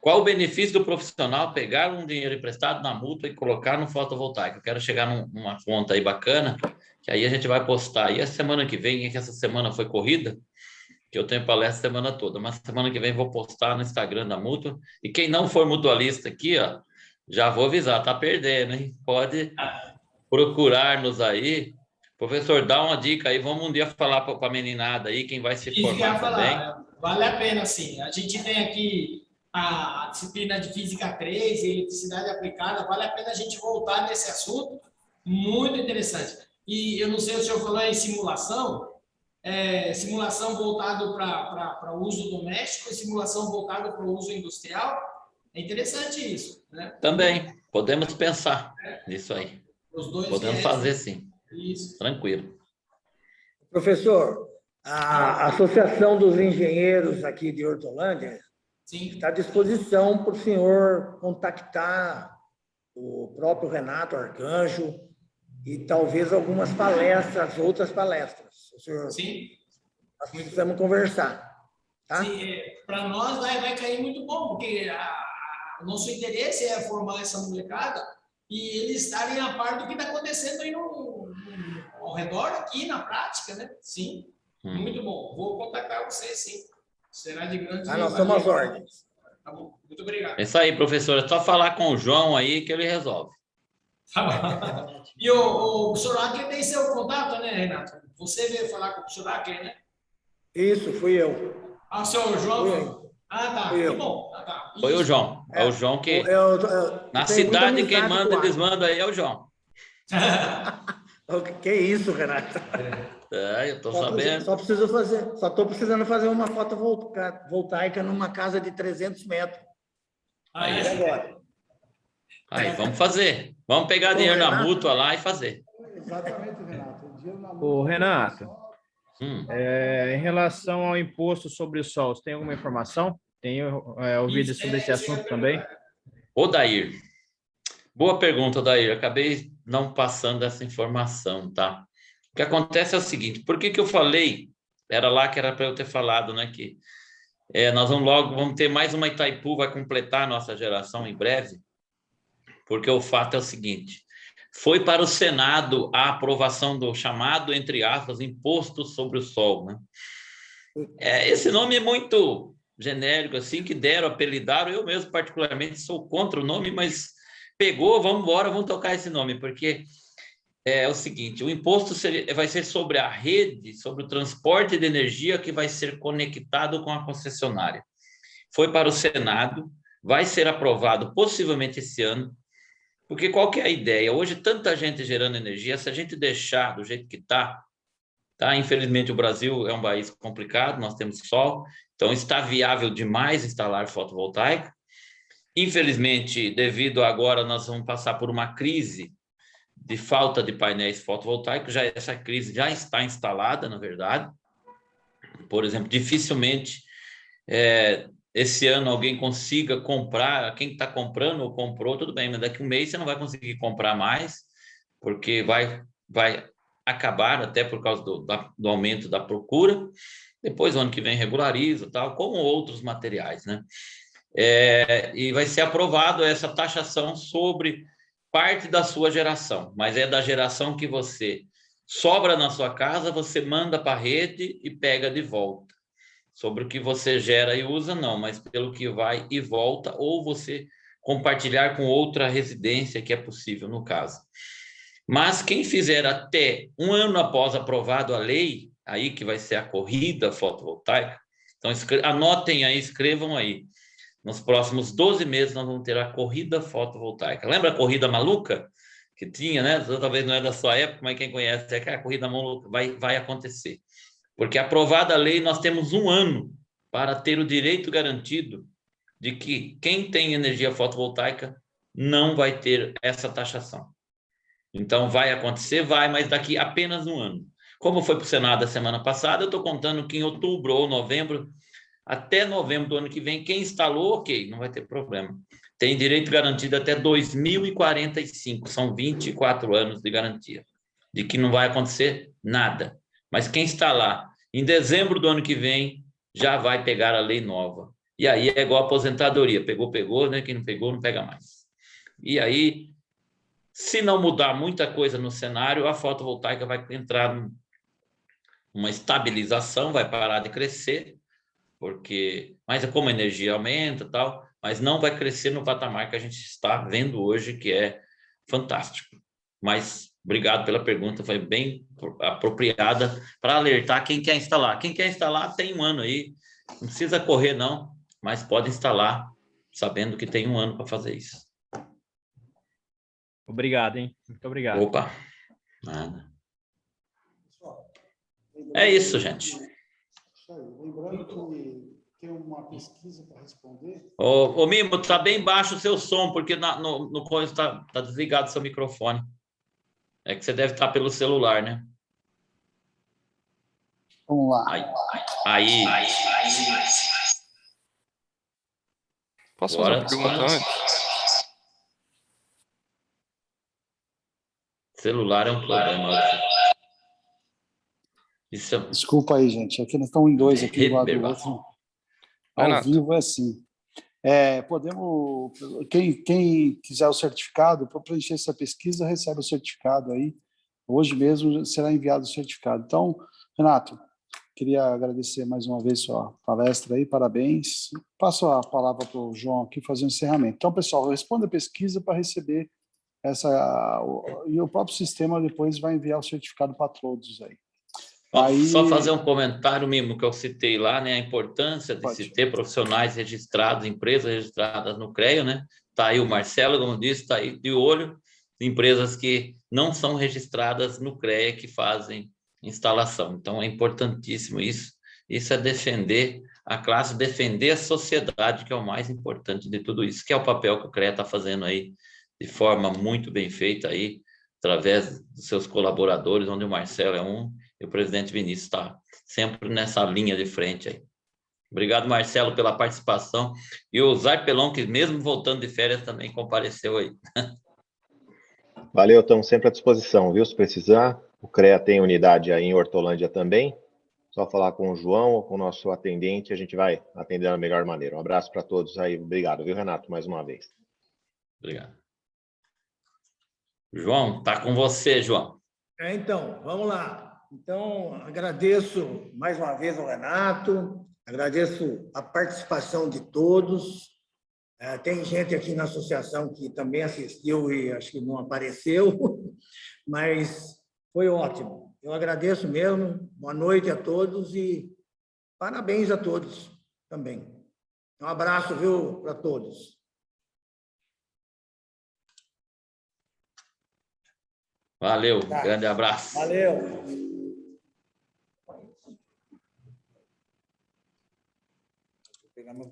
Speaker 3: qual o benefício do profissional pegar um dinheiro emprestado na mútua e colocar no fotovoltaico? Eu quero chegar numa conta aí bacana, que aí a gente vai postar. E a semana que vem, que essa semana foi corrida, que eu tenho palestra a semana toda, mas semana que vem vou postar no Instagram da mútua. E quem não for mutualista aqui, ó, já vou avisar, tá perdendo, hein? Pode procurar-nos aí. Professor, dá uma dica aí, vamos um dia falar para a meninada aí, quem vai se formar também.
Speaker 6: Vale a pena, sim. A gente tem aqui a disciplina de Física 3 e Eletricidade Aplicada, vale a pena a gente voltar nesse assunto, muito interessante. E eu não sei se o senhor falou em simulação, simulação voltado para uso doméstico e simulação voltada para o uso industrial, é interessante isso, né?
Speaker 3: Também, podemos pensar nisso aí.
Speaker 6: Os dois
Speaker 3: podemos fazer sim.
Speaker 6: Isso.
Speaker 3: Tranquilo.
Speaker 1: Professor, a Associação dos Engenheiros aqui de Hortolândia está à disposição para o senhor contactar o próprio Renato Arcanjo e talvez algumas palestras, outras palestras. O senhor,
Speaker 6: sim.
Speaker 1: Nós precisamos conversar. Tá?
Speaker 6: Sim, para nós vai cair muito bom, porque o nosso interesse é formar essa molecada e eles estarem a par do que está acontecendo aí ao redor aqui na prática, né? Sim, muito bom. Vou contactar vocês, sim. Será de grande...
Speaker 1: Nós somos as ordens.
Speaker 6: Tá bom, muito obrigado.
Speaker 3: É isso aí, professor. É só falar com o João aí que ele resolve.
Speaker 6: Tá bom. E o professor Ackler tem seu contato, né, Renato? Você veio falar com o professor Ackler, né?
Speaker 1: Isso, fui eu.
Speaker 6: Ah, o senhor João?
Speaker 1: Eu.
Speaker 6: Tá.
Speaker 1: Fui eu.
Speaker 6: Que bom. Tá.
Speaker 3: Foi o João. É o João que...
Speaker 1: Eu
Speaker 3: na
Speaker 1: tenho muita
Speaker 3: cidade, quem
Speaker 1: amizade
Speaker 3: manda
Speaker 1: com
Speaker 3: e desmanda aí é o João.
Speaker 1: Que isso, Renato?
Speaker 3: Eu estou sabendo.
Speaker 1: Só estou precisando fazer uma fotovoltaica numa casa de 300 metros.
Speaker 3: Aí,
Speaker 1: agora.
Speaker 3: Aí, vamos fazer. Vamos pegar dinheiro na mútua lá e fazer.
Speaker 4: Exatamente, Renato.
Speaker 8: Ô, Renato, em relação ao imposto sobre o sol, você tem alguma informação? Tenho ouvido sobre esse assunto também.
Speaker 3: Ô, Dair, boa pergunta, Dair. Acabei não passando essa informação, tá? O que acontece é o seguinte, por que eu falei, era lá que era para eu ter falado, né, que nós vamos ter mais uma Itaipu, vai completar a nossa geração em breve, porque o fato é o seguinte, foi para o Senado a aprovação do chamado, entre aspas, imposto sobre o sol, né? Esse nome é muito genérico, assim, que apelidaram, eu mesmo particularmente sou contra o nome, mas pegou, vamos embora, vamos tocar esse nome, porque é o seguinte, o imposto vai ser sobre a rede, sobre o transporte de energia que vai ser conectado com a concessionária. Foi para o Senado, vai ser aprovado possivelmente esse ano, porque qual que é a ideia? Hoje, tanta gente gerando energia, se a gente deixar do jeito que está, infelizmente o Brasil é um país complicado, nós temos sol, então está viável demais instalar fotovoltaica, Infelizmente, devido agora, nós vamos passar por uma crise de falta de painéis fotovoltaicos. Essa crise já está instalada, na verdade. Por exemplo, dificilmente esse ano alguém consiga comprar. Quem está comprando ou comprou, tudo bem, mas daqui a um mês você não vai conseguir comprar mais, porque vai acabar até por causa do aumento da procura. Depois, o ano que vem, regulariza, tal, como outros materiais, né? E vai ser aprovado essa taxação sobre parte da sua geração, mas é da geração que você sobra na sua casa, você manda para a rede e pega de volta. Sobre o que você gera e usa, não, mas pelo que vai e volta, ou você compartilhar com outra residência, que é possível no caso. Mas quem fizer até um ano após aprovado a lei, aí que vai ser a corrida fotovoltaica, então anotem aí, escrevam aí. Nos próximos 12 meses nós vamos ter a corrida fotovoltaica. Lembra a corrida maluca que tinha, né? Talvez não é da sua época, mas quem conhece é que a corrida maluca vai acontecer. Porque aprovada a lei, nós temos um ano para ter o direito garantido de que quem tem energia fotovoltaica não vai ter essa taxação. Então, vai acontecer? Vai, mas daqui apenas um ano. Como foi para o Senado a semana passada, eu estou contando que em outubro ou novembro, até novembro do ano que vem, quem instalou, ok, não vai ter problema. Tem direito garantido até 2045, são 24 anos de garantia, de que não vai acontecer nada. Mas quem instalar em dezembro do ano que vem, já vai pegar a lei nova. E aí é igual a aposentadoria, pegou, né? Quem não pegou, não pega mais. E aí, se não mudar muita coisa no cenário, a fotovoltaica vai entrar numa estabilização, vai parar de crescer, mas como a energia aumenta e tal, mas não vai crescer no patamar que a gente está vendo hoje, que é fantástico. Mas obrigado pela pergunta, foi bem apropriada para alertar quem quer instalar. Quem quer instalar tem um ano aí, não precisa correr não, mas pode instalar sabendo que tem um ano para fazer isso.
Speaker 8: Obrigado, hein? Muito obrigado.
Speaker 3: Opa, nada. É isso, gente.
Speaker 4: Lembrando que tem uma pesquisa para responder.
Speaker 3: Ô, Mimo, está bem baixo o seu som, porque no coisa está desligado o seu microfone. É que você deve estar pelo celular, né?
Speaker 4: Vamos lá.
Speaker 3: Aí.
Speaker 9: Posso fazer uma pergunta antes?
Speaker 3: Celular é um problema.
Speaker 4: Desculpa aí, gente. Aqui nós estamos em dois, aqui do lado do outro. Ao vivo é assim. Podemos. Quem quiser o certificado, para preencher essa pesquisa, recebe o certificado aí. Hoje mesmo será enviado o certificado. Então, Renato, queria agradecer mais uma vez sua palestra aí, parabéns. Passo a palavra para o João aqui fazer um encerramento. Então, pessoal, responda a pesquisa para receber e o próprio sistema depois vai enviar o certificado para todos aí.
Speaker 3: Só fazer um comentário, Mimo, que eu citei lá, né? A importância de se ter profissionais registrados, empresas registradas no CREA, né? Está aí o Marcelo, como disse, está aí de olho, empresas que não são registradas no CREA que fazem instalação. Então, é importantíssimo isso. Isso é defender a classe, defender a sociedade, que é o mais importante de tudo isso, que é o papel que o CREA está fazendo aí, de forma muito bem feita aí, através dos seus colaboradores, onde o Marcelo é um, e o presidente Vinícius está sempre nessa linha de frente aí. Obrigado, Marcelo, pela participação. E o Zarpelon, que mesmo voltando de férias, também compareceu aí.
Speaker 10: Valeu, estamos sempre à disposição, viu? Se precisar, o CREA tem unidade aí em Hortolândia também. Só falar com o João ou com o nosso atendente, a gente vai atender da melhor maneira. Um abraço para todos aí. Obrigado, viu, Renato, mais uma vez.
Speaker 3: Obrigado. João, está com você, João.
Speaker 1: Então, vamos lá. Então, agradeço mais uma vez ao Renato, agradeço a participação de todos. Tem gente aqui na associação que também assistiu e acho que não apareceu, mas foi ótimo. Eu agradeço mesmo. Boa noite a todos e parabéns a todos também. Um abraço, viu, para todos.
Speaker 3: Valeu, grande abraço.
Speaker 1: Valeu. Vou pegar meu